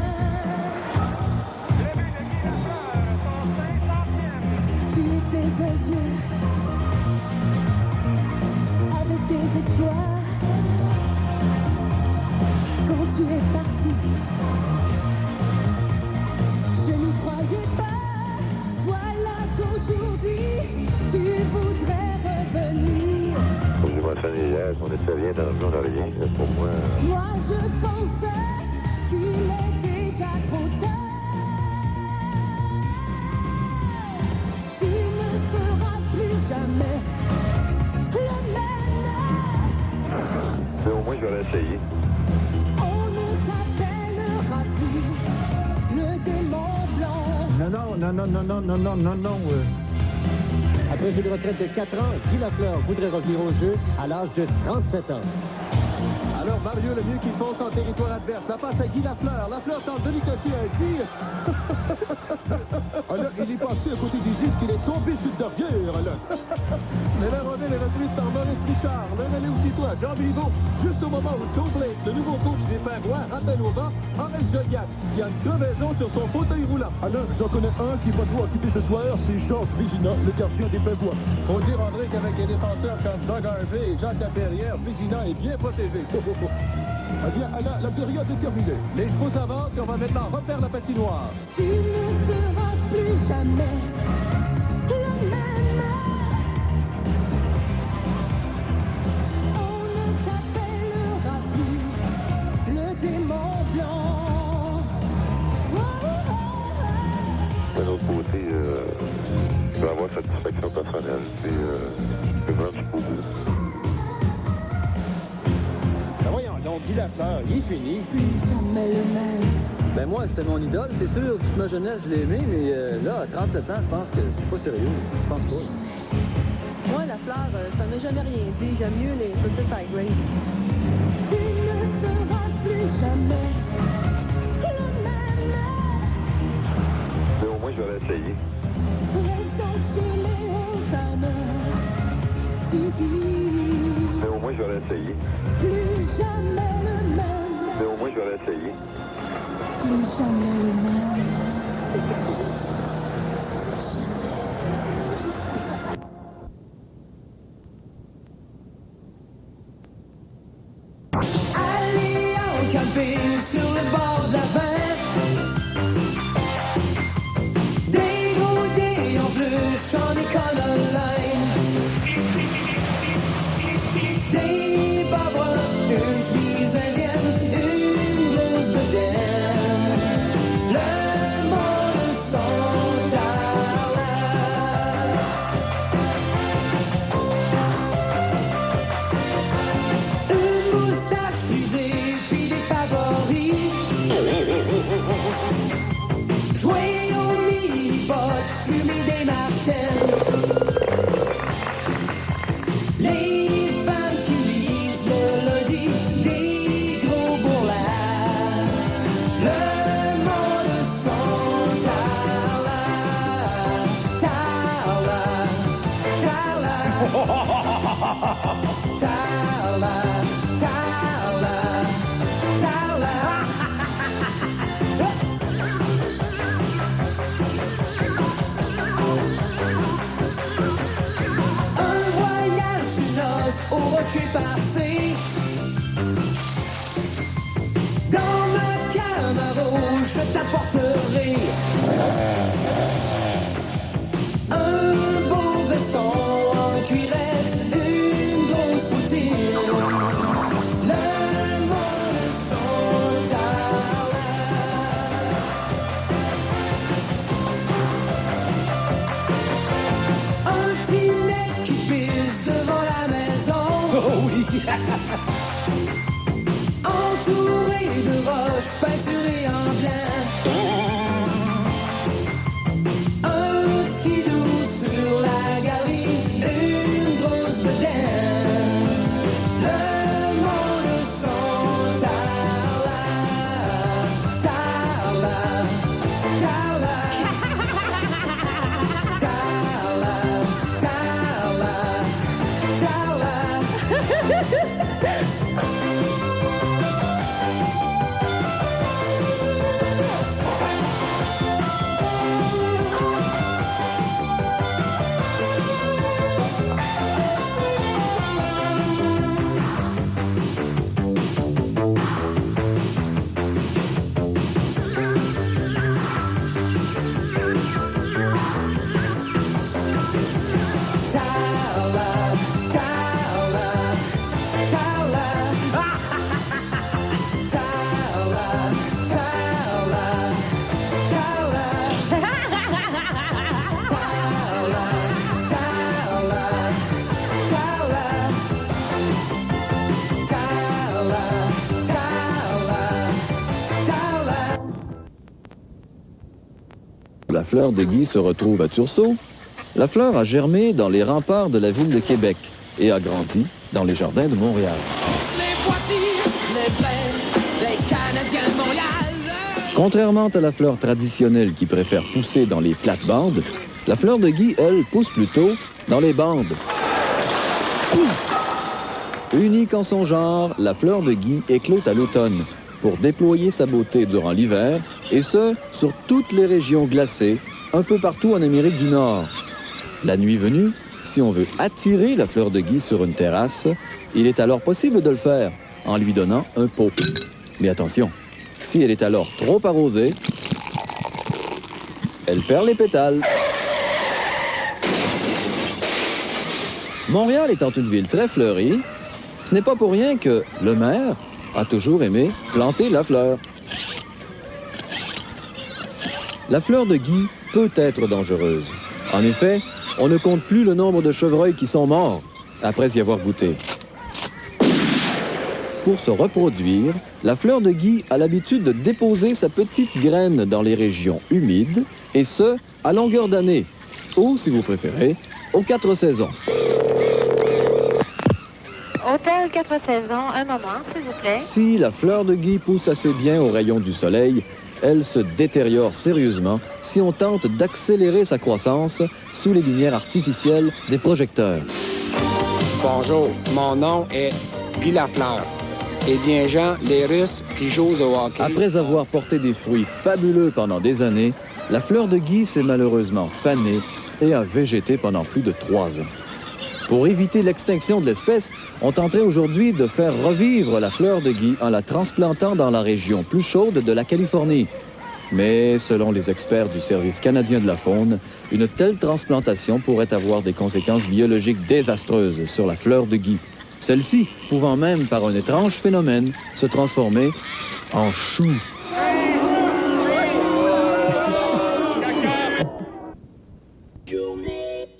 Tu étais un dieu avec tes exploits. Quand tu es parti, je n'y croyais pas. Voilà qu'aujourd'hui, tu voudrais revenir. Comme j'ai mentionné hier, on n'était rien dans le jeu, on n'a rien pour moi. Moi, je pensais qu'il est déjà trop tard. Tu ne feras plus jamais le même. Mais au moins, je vais l'essayer. On ne t'appellera plus le démon blanc. Non. Après une retraite de 4 ans, Guy Lafleur voudrait revenir au jeu à l'âge de 37 ans. Alors Mario Lemieux qui fonce en territoire adverse. La passe à Guy Lafleur. Lafleur tente de lui cocher un tir. Alors il est passé à côté du disque, il est tombé sur le derrière. Mais la rondelle est reprise par Maurice Richard. Le relais aussitôt à Jean Béliveau. Juste au moment où Joe Blake, le nouveau coach des Pingouins, rappelle au vent Henri Joliat, qui a une crevaison sur son fauteuil roulant. Alors j'en connais un qui va tout occuper ce soir, c'est Georges Vézina, le gardien des Pingouins. Faut dire, André, qu'avec les défenseurs comme Doug Harvey et Jacques Laperrière, Vézina est bien protégé. Eh bien, la période est terminée. Les chevaux s'avancent et on va maintenant refaire la patinoire. Tu ne feras plus jamais le même. On ne t'appellera plus le démon blanc. D'un autre côté, je vais avoir satisfaction personnelle. Puis, je vais prendre du beau bout. Ben voyons donc, Guy Lafleur, il est fini. Plus jamais le même. Ben moi, c'était mon idole, c'est sûr. Toute ma jeunesse, je l'ai aimé, mais là, à 37 ans, je pense que c'est pas sérieux. Je pense pas. Moi, la fleur, ça m'a jamais rien dit. J'aime mieux les saucisses high grade. Tu ne seras plus jamais le même. Mais au moins, je vais l'essayer. Reste donc chez les old-timers. Tu dis Mais au moins, je vais l'essayer. plus jamais le même. Mais au moins, je vais l'essayer. Plus jamais le même. Allez en camping sur le bord de la mer. Des gros dés en peluche en école online. Des babouins, une chemise indienne, une blouse bedaine. Le monde s'en une moustache frisée, puis des favoris. Jouer au mini-pot, fumer des martelles. Les femmes qui lisent le lundi, des gros bourrelats. Le monde s'en tarla, tarla, tarla. Tarla, tarla, tarla. Un voyage de noces au rocher passé. Dans ma Camaro, je t'apporterai un beau veston en cuirette, une grosse poutine. Le monde s'en un petit nez qui pisse devant la maison. Oh oui! Entouré de roches peinturées en blanc. Un skidoo sur la galerie, une grosse bedaine. Le monde s'en tarla, tarla, tarla. Tarla, tarla, tarla. Tarla, tarla, tarla. Tarla, tarla, tarla. Tarla, tarla, tarla. Tarla, tarla, tarla. La fleur de gui se retrouve à Tursault. La fleur a germé dans les remparts de la ville de Québec et a grandi dans les jardins de Montréal. Les voici, les vrais, les Canadiens de Montréal. Contrairement à la fleur traditionnelle qui préfère pousser dans les plates-bandes, la fleur de gui, elle, pousse plutôt dans les bandes. Unique en son genre, la fleur de gui éclot à l'automne pour déployer sa beauté durant l'hiver, et ce, sur toutes les régions glacées, un peu partout en Amérique du Nord. La nuit venue, si on veut attirer la fleur de gui sur une terrasse, il est alors possible de le faire en lui donnant un pot. Mais attention, si elle est alors trop arrosée, elle perd les pétales. Montréal étant une ville très fleurie, ce n'est pas pour rien que le maire a toujours aimé planter la fleur. La fleur de gui peut être dangereuse. En effet, on ne compte plus le nombre de chevreuils qui sont morts après y avoir goûté. Pour se reproduire, la fleur de gui a l'habitude de déposer sa petite graine dans les régions humides, et ce, à longueur d'année, ou, si vous préférez, aux 4 saisons. Hôtel 4 saisons, un moment, s'il vous plaît. Si la fleur de gui pousse assez bien aux rayons du soleil, elle se détériore sérieusement si on tente d'accélérer sa croissance sous les lumières artificielles des projecteurs. Bonjour, mon nom est Guy Lafleur. Eh bien, Jean, les Russes qui jouent au hockey... Après avoir porté des fruits fabuleux pendant des années, la fleur de gui s'est malheureusement fanée et a végété pendant plus de 3 ans. Pour éviter l'extinction de l'espèce, on tenterait aujourd'hui de faire revivre la fleur de gui en la transplantant dans la région plus chaude de la Californie. Mais selon les experts du Service canadien de la faune, une telle transplantation pourrait avoir des conséquences biologiques désastreuses sur la fleur de gui. Celle-ci pouvant même, par un étrange phénomène, se transformer en chou.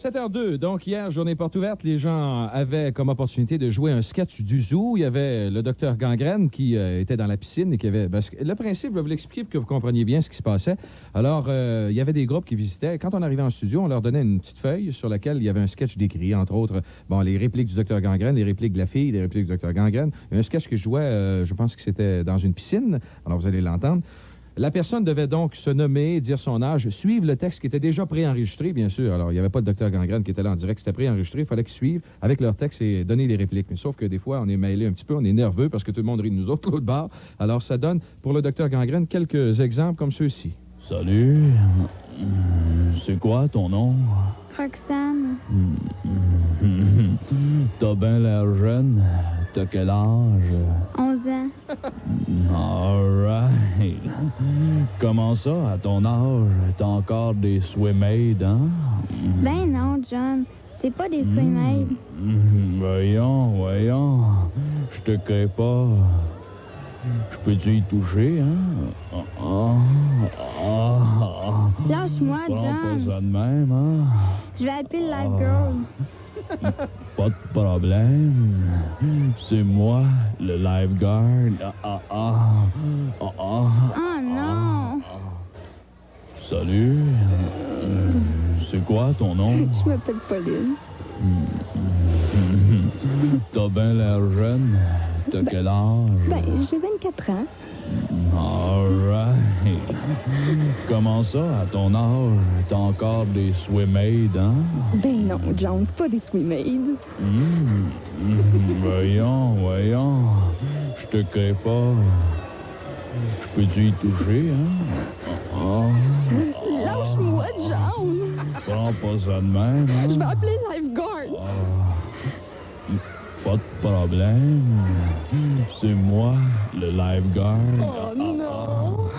7h02, donc hier, journée porte ouverte, les gens avaient comme opportunité de jouer un sketch du zoo. Il y avait le docteur Gangrène qui était dans la piscine et qui avait... le principe, je vais vous l'expliquer pour que vous compreniez bien ce qui se passait. Alors, il y avait des groupes qui visitaient. Quand on arrivait en studio, on leur donnait une petite feuille sur laquelle il y avait un sketch décrit, entre autres, les répliques du docteur Gangrène, les répliques de la fille, les répliques du docteur Gangrène. Il y a un sketch que je jouais, je pense que c'était dans une piscine. Alors, vous allez l'entendre. La personne devait donc se nommer, dire son âge, suivre le texte qui était déjà préenregistré, bien sûr. Alors, il n'y avait pas de docteur Gangrène qui était là en direct, c'était préenregistré. Il fallait qu'ils suivent avec leur texte et donner les répliques. Mais sauf que des fois, on est mêlé un petit peu, on est nerveux parce que tout le monde rit de nous autres, l'autre bord. Alors, ça donne, pour le docteur Gangrène, quelques exemples comme ceux-ci. Salut. C'est quoi ton nom? Roxane. T'as bien l'air jeune. T'as quel âge? 11 ans. All right. Comment ça, à ton âge? T'as encore des swim-aids, hein? Ben non, John. C'est pas des swim-aids. Voyons. Je te crée pas. Je peux-tu y toucher, hein? Lâche-moi, John. Prends pas ça de même, hein? Je vais appeler le live girl. Pas de problème. C'est moi, le lifeguard. Oh non! Salut. C'est quoi ton nom? Je m'appelle Pauline. T'as bien l'air jeune. T'as quel âge? Ben, j'ai 24 ans. All right. Comment ça, à ton âge? T'as encore des swim-aids, hein? Ben non, John, c'est pas des swim-aids. Voyons. Je te crée pas. Je peux-tu y toucher, hein? Lâche-moi, John! Prends pas ça de même, hein? Je vais appeler le lifeguard. Pas de problème. C'est moi, le lifeguard. Oh non!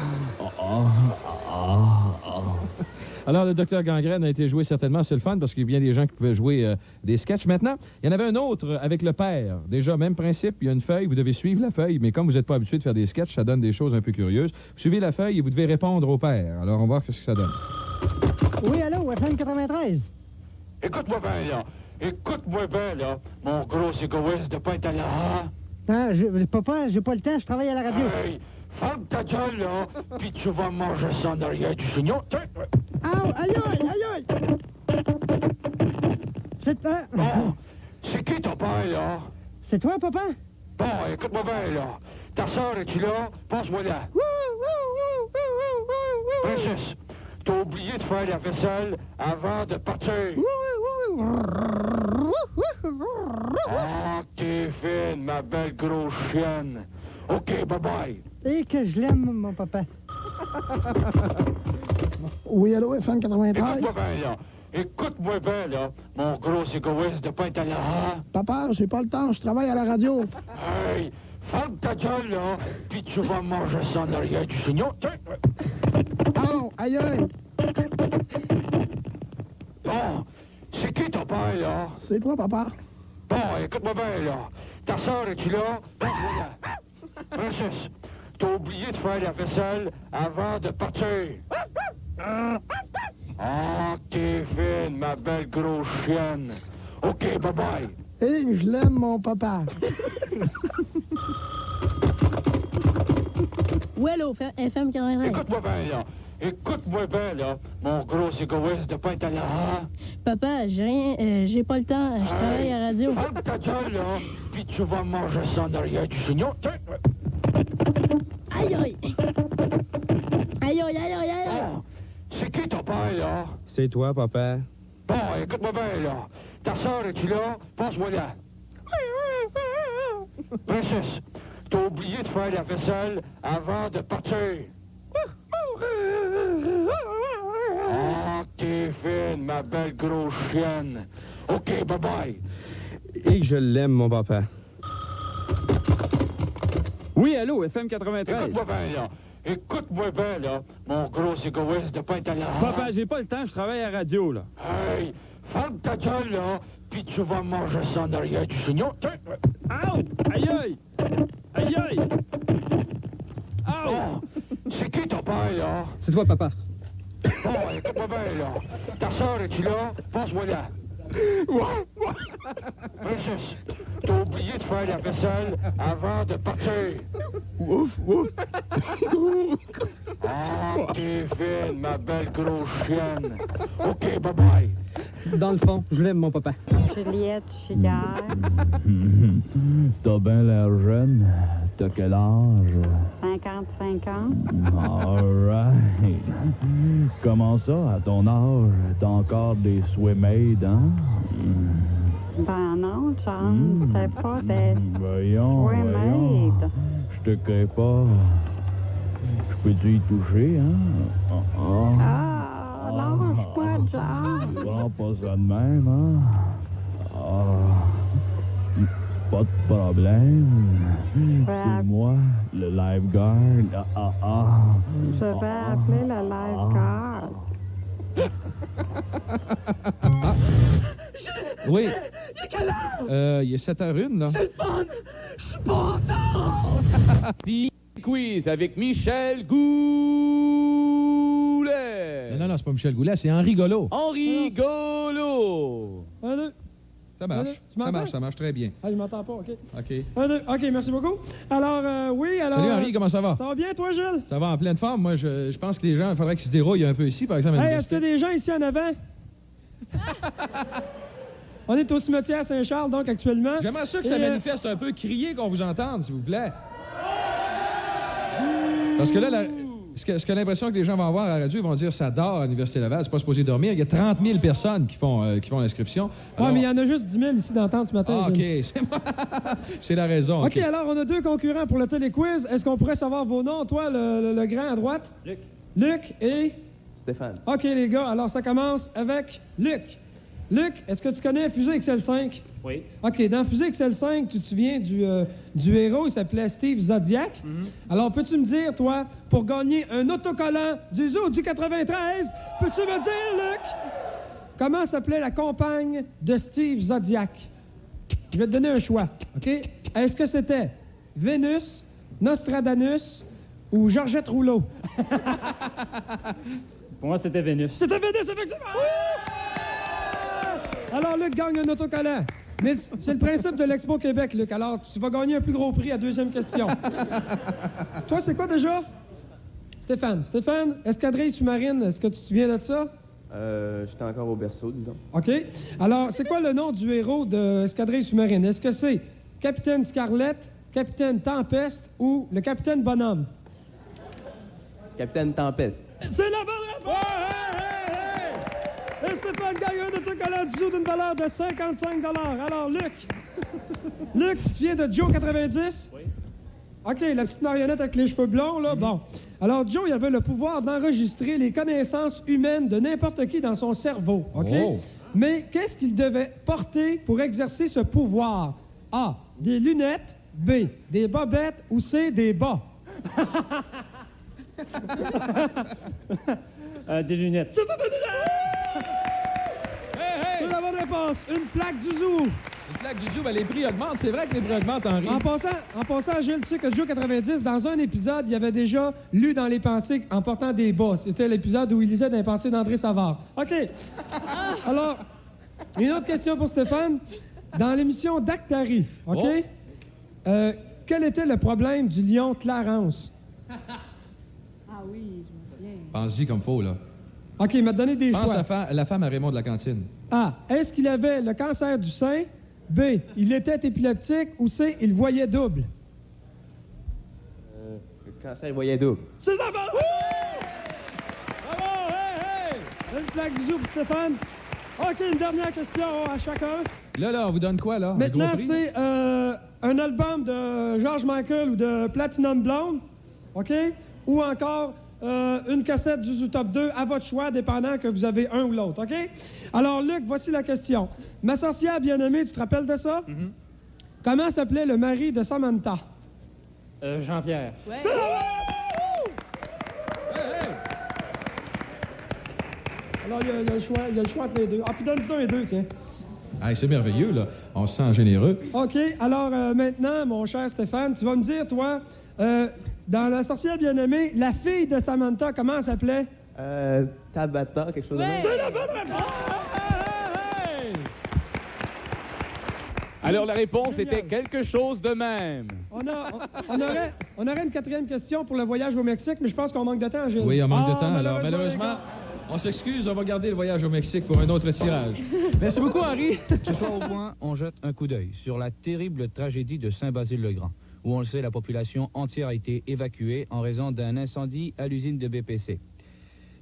Alors, le docteur Gangrène a été joué certainement, c'est le fun, parce qu'il y a bien des gens qui pouvaient jouer des sketchs. Maintenant, il y en avait un autre avec le père. Déjà, même principe, il y a une feuille, vous devez suivre la feuille, mais comme vous n'êtes pas habitué de faire des sketchs, ça donne des choses un peu curieuses. Vous suivez la feuille et vous devez répondre au père. Alors, on va voir ce que ça donne. Oui, allô, FM 93. Écoute-moi bien, là, mon gros égoïste de pas être là, hein? Ah, papa, j'ai pas le temps, je travaille à la radio. Hey, ferme ta gueule, là, puis tu vas manger ça en arrière du chignon. Aïe! C'est... Bon, c'est qui ton père, là? C'est toi, papa? Bon, écoute-moi bien, là. Ta sœur, es-tu là? Passe-moi là. Princesse, t'as oublié de faire la vaisselle avant de partir. Ah, t'es fine, ma belle grosse chienne. OK, bye-bye. Et que je l'aime, mon papa. Oui, allô, FM 93? Écoute-moi bien, là, mon gros égoïste de pas être là, hein? Papa, j'ai pas le temps, je travaille à la radio. Hey, ferme ta gueule, là, puis tu vas manger ça en arrière du chignon. Oh, aïe! Bon, c'est qui ton père, là? C'est toi, papa. Bon, écoute-moi bien, là. Ta sœur, es-tu là? Passe-moi là. Princesse, t'as oublié de faire la vaisselle avant de partir. Ah, t'es fine, ma belle grosse chienne. OK, bye-bye. Et je l'aime, mon papa. Où est l'eau, FM 93? Écoute-moi bien, là. Écoute-moi bien, là, mon gros égoïste de pas être à la... Papa, j'ai pas le temps, je travaille à la radio. Ferme ta gueule, là, puis tu vas manger ça en arrière du chignon. Tiens. Aïe, aïe! Aïe, aïe, aïe, aïe, aïe! C'est qui ton père, là? C'est toi, papa. Bon, écoute-moi bien, là. Ta sœur, es-tu là? Passe-moi là. Princesse, t'as oublié de faire la vaisselle avant de partir. Ah, t'es fine, ma belle grosse chienne. OK, bye-bye. Et que je l'aime, mon papa. Oui, allô, FM 93. Écoute-moi bien, là. Écoute-moi bien, là, mon gros égoïste de pas être à la... Papa, j'ai pas le temps, je travaille à la radio, là. Hey, ferme ta gueule, là, puis tu vas manger ça en arrière du chignon. Tiens. Aïe! Aïe, aïe! Aïe, aïe! Oh, c'est qui ton père, là? C'est toi, papa. Bon, écoute-moi bien, là. Ta sœur, es-tu là? Passe-moi là. Princesse, t'as oublié de faire la vaisselle avant de partir. Ouf, ouf. Ah, t'es fine, ma belle grosse chienne. OK, bye-bye. Dans le fond, je l'aime, mon papa. Juliette Chigard. T'as bien l'air jeune. T'as quel âge? 55 ans. All right. Comment ça, à ton âge, t'as encore des swimmades, hein? Ben non, John, c'est pas des Voyons. Je te crée pas. Je peux-tu y toucher, hein? Ah, lâche-moi, John. Prends pas ça de même, hein? Pas de problème. C'est moi, le lifeguard. Je vais appeler le lifeguard. Oui. Il est quelle heure? Il est 7h01, là. C'est le fun! Je suis pas en retard! Quiz avec Michel Goulet. Non, c'est pas Michel Goulet, c'est Henri Golo. Henri Golo. Un, deux. Ça marche. Ça marche très bien. Ah, je m'entends pas, OK. OK. Un, deux. OK, merci beaucoup. Alors, oui, alors... Salut Henri, comment ça va? Ça va bien, toi, Jules? Ça va en pleine forme. Moi, je pense que les gens, il faudrait qu'ils se dérouillent un peu ici, par exemple. Hey, est-ce qu'il y a des gens ici en avant? On est au cimetière Saint-Charles, donc, actuellement. J'aimerais ça que ça manifeste un peu. Criez qu'on vous entende, s'il vous plaît. Parce que là, ce que l'impression que les gens vont avoir à la radio, ils vont dire ça dort à l'Université Laval, c'est pas supposé dormir. Il y a 30 000 personnes qui font l'inscription. Oui, mais il y en a juste 10 000 ici d'entendre ce matin. Ah, OK. C'est la raison. OK, alors on a deux concurrents pour le téléquiz. Est-ce qu'on pourrait savoir vos noms? Toi, le grand à droite? Luc. Luc et... Stéphane. OK, les gars, alors ça commence avec Luc. Luc, est-ce que tu connais Fusée XL5? Oui. OK, dans Fusée XL5, tu te souviens du héros, il s'appelait Steve Zodiac. Alors, peux-tu me dire, toi, pour gagner un autocollant du Zoo du 93, peux-tu me dire, Luc, comment s'appelait la compagne de Steve Zodiac? Je vais te donner un choix, OK? Est-ce que c'était Vénus, Nostradamus ou Georgette Rouleau? Pour moi, c'était Vénus. C'était Vénus, effectivement! Alors, Luc gagne un autocollant. Mais c'est le principe de l'Expo Québec, Luc. Alors, tu vas gagner un plus gros prix à deuxième question. Toi, c'est quoi déjà? Stéphane. Stéphane, escadrille sous-marine, est-ce que tu te souviens de ça? J'étais encore au berceau, disons. OK. Alors, c'est quoi le nom du héros de escadrille sous-marine? Est-ce que c'est Capitaine Scarlett, Capitaine Tempeste ou le Capitaine Bonhomme? Capitaine Tempeste. C'est la bonne réponse! Et Stéphane gagne un autocollant du Zoo d'une valeur de 55 $. Alors, Luc, tu te viens de Joe 90? Oui. OK, la petite marionnette avec les cheveux blonds, là, bon. Alors, Joe, il avait le pouvoir d'enregistrer les connaissances humaines de n'importe qui dans son cerveau, OK? Oh. Mais qu'est-ce qu'il devait porter pour exercer ce pouvoir? A, des lunettes, B, des bobettes ou C, des bas? Des lunettes. C'est des lunettes! C'est la bonne réponse. Une plaque du Zoo. Une plaque du Zoo, ben, les prix augmentent. C'est vrai que les prix augmentent, Henri. En passant, Gilles, tu sais que Joe 90, dans un épisode, il avait déjà lu dans les pensées en portant des bas. C'était l'épisode où il lisait dans les pensées d'André Savard. OK. Alors, une autre question pour Stéphane. Dans l'émission Dactari, OK? Quel était le problème du lion Clarence? Ah oui, je me souviens. Pense-y comme faut, là. OK, il m'a donné des Pense choix. à la femme à Raymond de la cantine. A. Est-ce qu'il avait le cancer du sein? B. Il était épileptique? Ou C. Il voyait double? Le cancer, il voyait double. C'est la bonne! Bravo! Hey, hey! Une plaque du zoo pour Stéphane. OK, une dernière question à chacun. Là, on vous donne quoi, là? Maintenant, Un gros prix? c'est un album de George Michael ou de Platinum Blonde, OK? Ou encore une cassette du Zoo Top 2, à votre choix, dépendant que vous avez un ou l'autre, OK? Alors, Luc, voici la question. Ma sorcière bien-aimée, tu te rappelles de ça? Comment s'appelait le mari de Samantha? Jean-Pierre. Ouais. C'est la Alors, il y a le choix entre les deux. Ah, puis donne-y un et deux, tiens. Ah, c'est merveilleux, là. On se sent généreux. OK, alors maintenant, mon cher Stéphane, tu vas me dire, toi, dans La sorcière bien-aimée, la fille de Samantha, comment elle s'appelait? Tabata, quelque chose de même. C'est la bonne réponse! Alors la réponse était quelque chose de même. On aurait une quatrième question pour le voyage au Mexique, mais je pense qu'on manque de temps, Gilles. Oui, on manque de temps. Alors, les malheureusement, gars. on s'excuse. On va garder le voyage au Mexique pour un autre tirage. Merci beaucoup, Henri. Ce soir au point, on jette un coup d'œil sur la terrible tragédie de Saint-Basile-le-Grand, où on le sait, la population entière a été évacuée en raison d'un incendie à l'usine de BPC.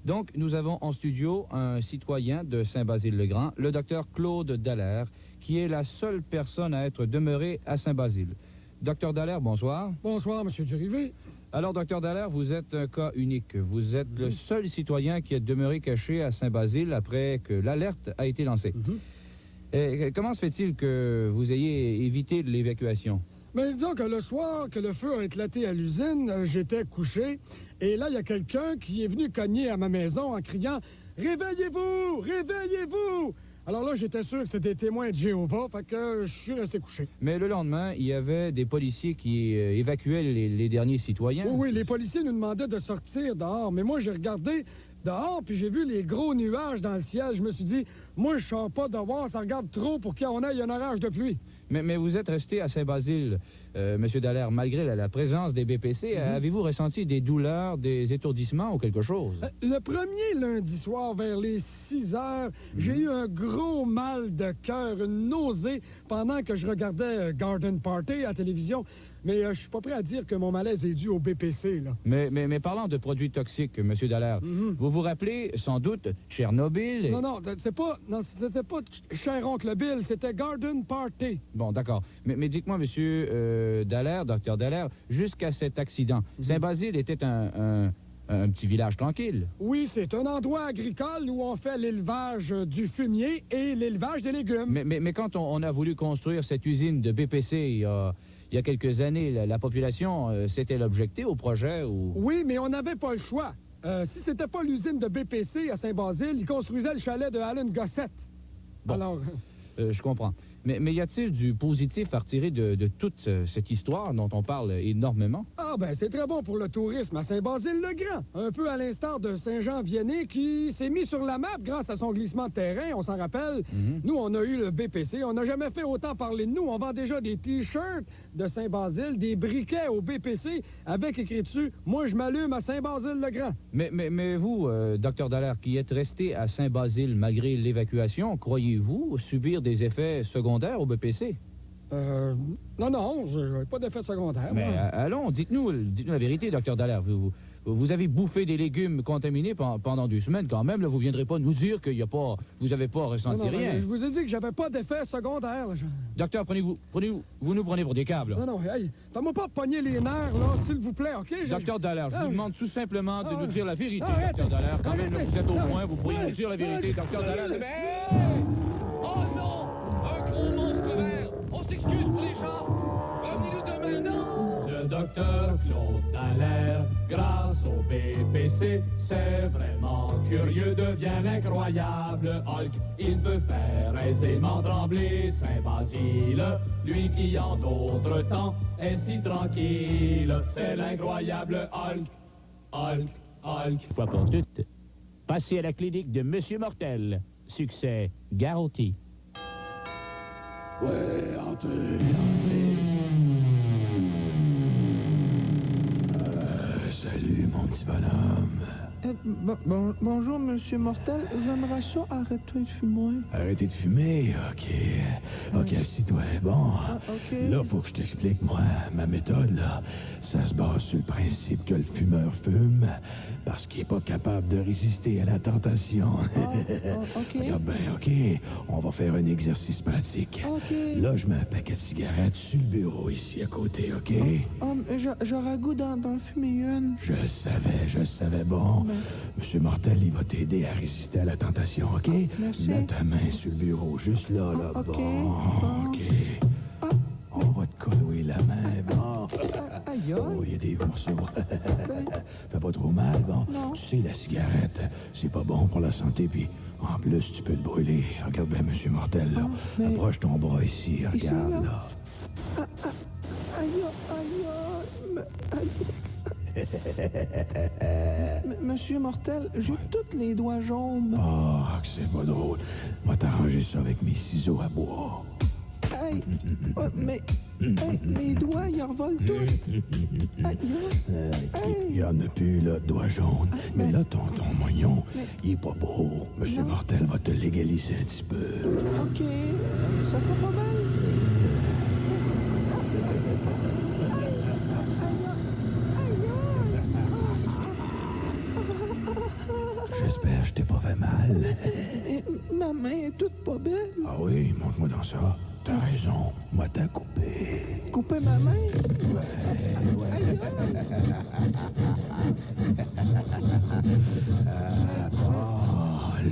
Donc, nous avons en studio un citoyen de Saint-Basile-le-Grand, le docteur Claude Dallaire, qui est la seule personne à être demeurée à Saint-Basile. Docteur Dallaire, bonsoir. Bonsoir, M. Durivé. Alors, docteur Dallaire, vous êtes un cas unique. Vous êtes le seul citoyen qui est demeuré caché à Saint-Basile après que l'alerte a été lancée. Et comment se fait-il que vous ayez évité l'évacuation? Mais disons que le soir que le feu a éclaté à l'usine, j'étais couché, et là, il y a quelqu'un qui est venu cogner à ma maison en criant « Réveillez-vous! Réveillez-vous! » Alors là, j'étais sûr que c'était des témoins de Jéhovah, fait que je suis resté couché. Mais le lendemain, il y avait des policiers qui évacuaient les derniers citoyens. Oui, les policiers nous demandaient de sortir dehors, mais moi, j'ai regardé dehors, puis j'ai vu les gros nuages dans le ciel. Je me suis dit, moi, je sors pas dehors, ça regarde trop pour qu'on ait un orage de pluie. Mais vous êtes resté à Saint-Basile, M. Dallaire, malgré la présence des BPC. Avez-vous ressenti des douleurs, des étourdissements ou quelque chose? Le premier lundi soir, vers les 6 heures, j'ai eu un gros mal de cœur, une nausée, pendant que je regardais Garden Party à la télévision. Mais je suis pas prêt à dire que mon malaise est dû au BPC, là. Mais parlant de produits toxiques, M. Dallaire, vous vous rappelez sans doute Tchernobyl? Non, c'était pas cher oncle Bill, c'était Garden Party. Bon, d'accord. Mais dites-moi, M. Dallaire, Dr. Dallaire, jusqu'à cet accident, Saint-Basile était un petit village tranquille. Oui, c'est un endroit agricole où on fait l'élevage du fumier et l'élevage des légumes. Mais quand on a voulu construire cette usine de BPC il y a quelques années, la population s'est-elle objectée au projet ou... Oui, mais on n'avait pas le choix. Si c'était pas l'usine de BPC à Saint-Basile, ils construisaient le chalet de Alan Gossett. Bon. Alors... je comprends. Mais y a-t-il du positif à retirer de toute cette histoire dont on parle énormément? Ah, ben c'est très bon pour le tourisme à Saint-Basile-le-Grand. Un peu à l'instar de Saint-Jean-Vianney qui s'est mis sur la map grâce à son glissement de terrain, on s'en rappelle. Nous, on a eu le BPC. On n'a jamais fait autant parler de nous. On vend déjà des T-shirts de Saint-Basile, des briquets au BPC avec écrit dessus « Moi, je m'allume à Saint-Basile-le-Grand ». Mais vous, Dr. Dallaire, qui êtes resté à Saint-Basile malgré l'évacuation, croyez-vous subir des effets secondaires au BPC? Non, je n'ai pas d'effet secondaire. Mais moi. allons, dites-nous la vérité, Dr. Dallaire. Vous avez bouffé des légumes contaminés pendant 2 semaines quand même. Là, vous ne viendrez pas nous dire que vous n'avez pas ressenti Non, rien. Je vous ai dit que j'avais pas d'effet secondaire. Là. Docteur, vous nous prenez pour des câbles. Non, hey, fais-moi pas pogner les nerfs, là, s'il vous plaît, OK? Docteur Dallaire, je vous demande tout simplement de nous dire la vérité, Arrête. Docteur Dallaire. Quand même, là, Arrêtez. vous êtes au point, vous pourriez nous dire la vérité, Docteur Dallaire. Oh non! Un gros monstre vert! On s'excuse pour les gens! Revenez-nous demain, non! Le docteur Claude Dallaire, grâce au BPC, c'est vraiment curieux, devient l'incroyable Hulk. Il peut faire aisément trembler Saint-Basile, lui qui en d'autres temps est si tranquille. C'est l'incroyable Hulk, Hulk, Hulk. Fois pour toutes, passez à la clinique de Monsieur Mortel. Succès garanti. Ouais, entrez. Salut, mon petit bonhomme. Bonjour, Monsieur Mortel. J'aimerais ça arrêter de fumer. Arrêtez de fumer? OK, assis-toi. Bon, OK. là, faut que je t'explique, moi. Ma méthode, là, ça se base sur le principe que le fumeur fume parce qu'il est pas capable de résister à la tentation. OK. Regarde bien, OK. On va faire un exercice pratique. OK. Là, je mets un paquet de cigarettes sur le bureau, ici, à côté, OK? J'aurais goût d'en fumer une. Je savais. Bon, Monsieur Mortel, il va t'aider à résister à la tentation, OK? Merci. Mets ta main sur le bureau, juste là. OK. Bon, OK. On va te collouer la main, bon. Aïe, Oh, il y a des morceaux. Fait pas trop mal, bon. Non. Tu sais, la cigarette, c'est pas bon pour la santé, puis en plus, tu peux te brûler. Regarde bien, Monsieur Mortel, là. Approche ton bras ici, regarde, là. Monsieur Mortel, j'ai tous les doigts jaunes. Ah, que c'est pas drôle. Moi, t'arranger ça avec mes ciseaux à bois. Hey, mes doigts, ils revolent tous. Il y en a plus, là, de doigts jaunes. Mais là, ton moignon, il est pas beau. Monsieur Mortel va te légaliser un petit peu. OK, ça fait pas mal. J'espère que je t'ai pas fait mal. Ma main est toute pas belle. Ah oui, montre-moi dans ça. T'as raison, moi t'as coupé. Couper ma main?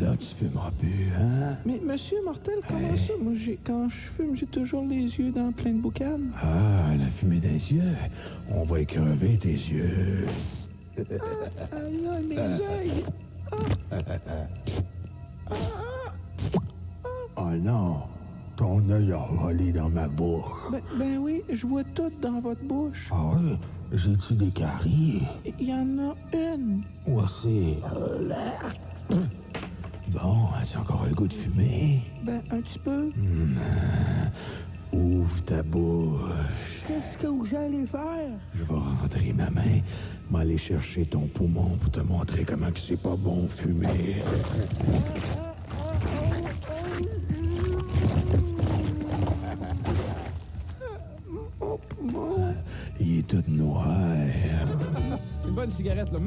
Là, tu fumeras plus, hein? Mais Monsieur Mortel, comment ça? Moi, quand je fume, j'ai toujours les yeux dans plein de boucan. Ah, la fumée des yeux. On va écrever tes yeux. Aïe, mes yeux! Oh non, ton œil a volé dans ma bouche. Ben oui, je vois tout dans votre bouche. Ah oui? J'ai-tu des caries? Il y en a une. Où c'est? Bon, as-tu encore le goût de fumer? Ben, un petit peu. Ouvre ta bouche. Qu'est-ce que vous allez faire? Je vais rentrer ma main, m'aller chercher ton poumon pour te montrer comment que c'est pas bon fumer. Il est tout noir. Une bonne cigarette, là.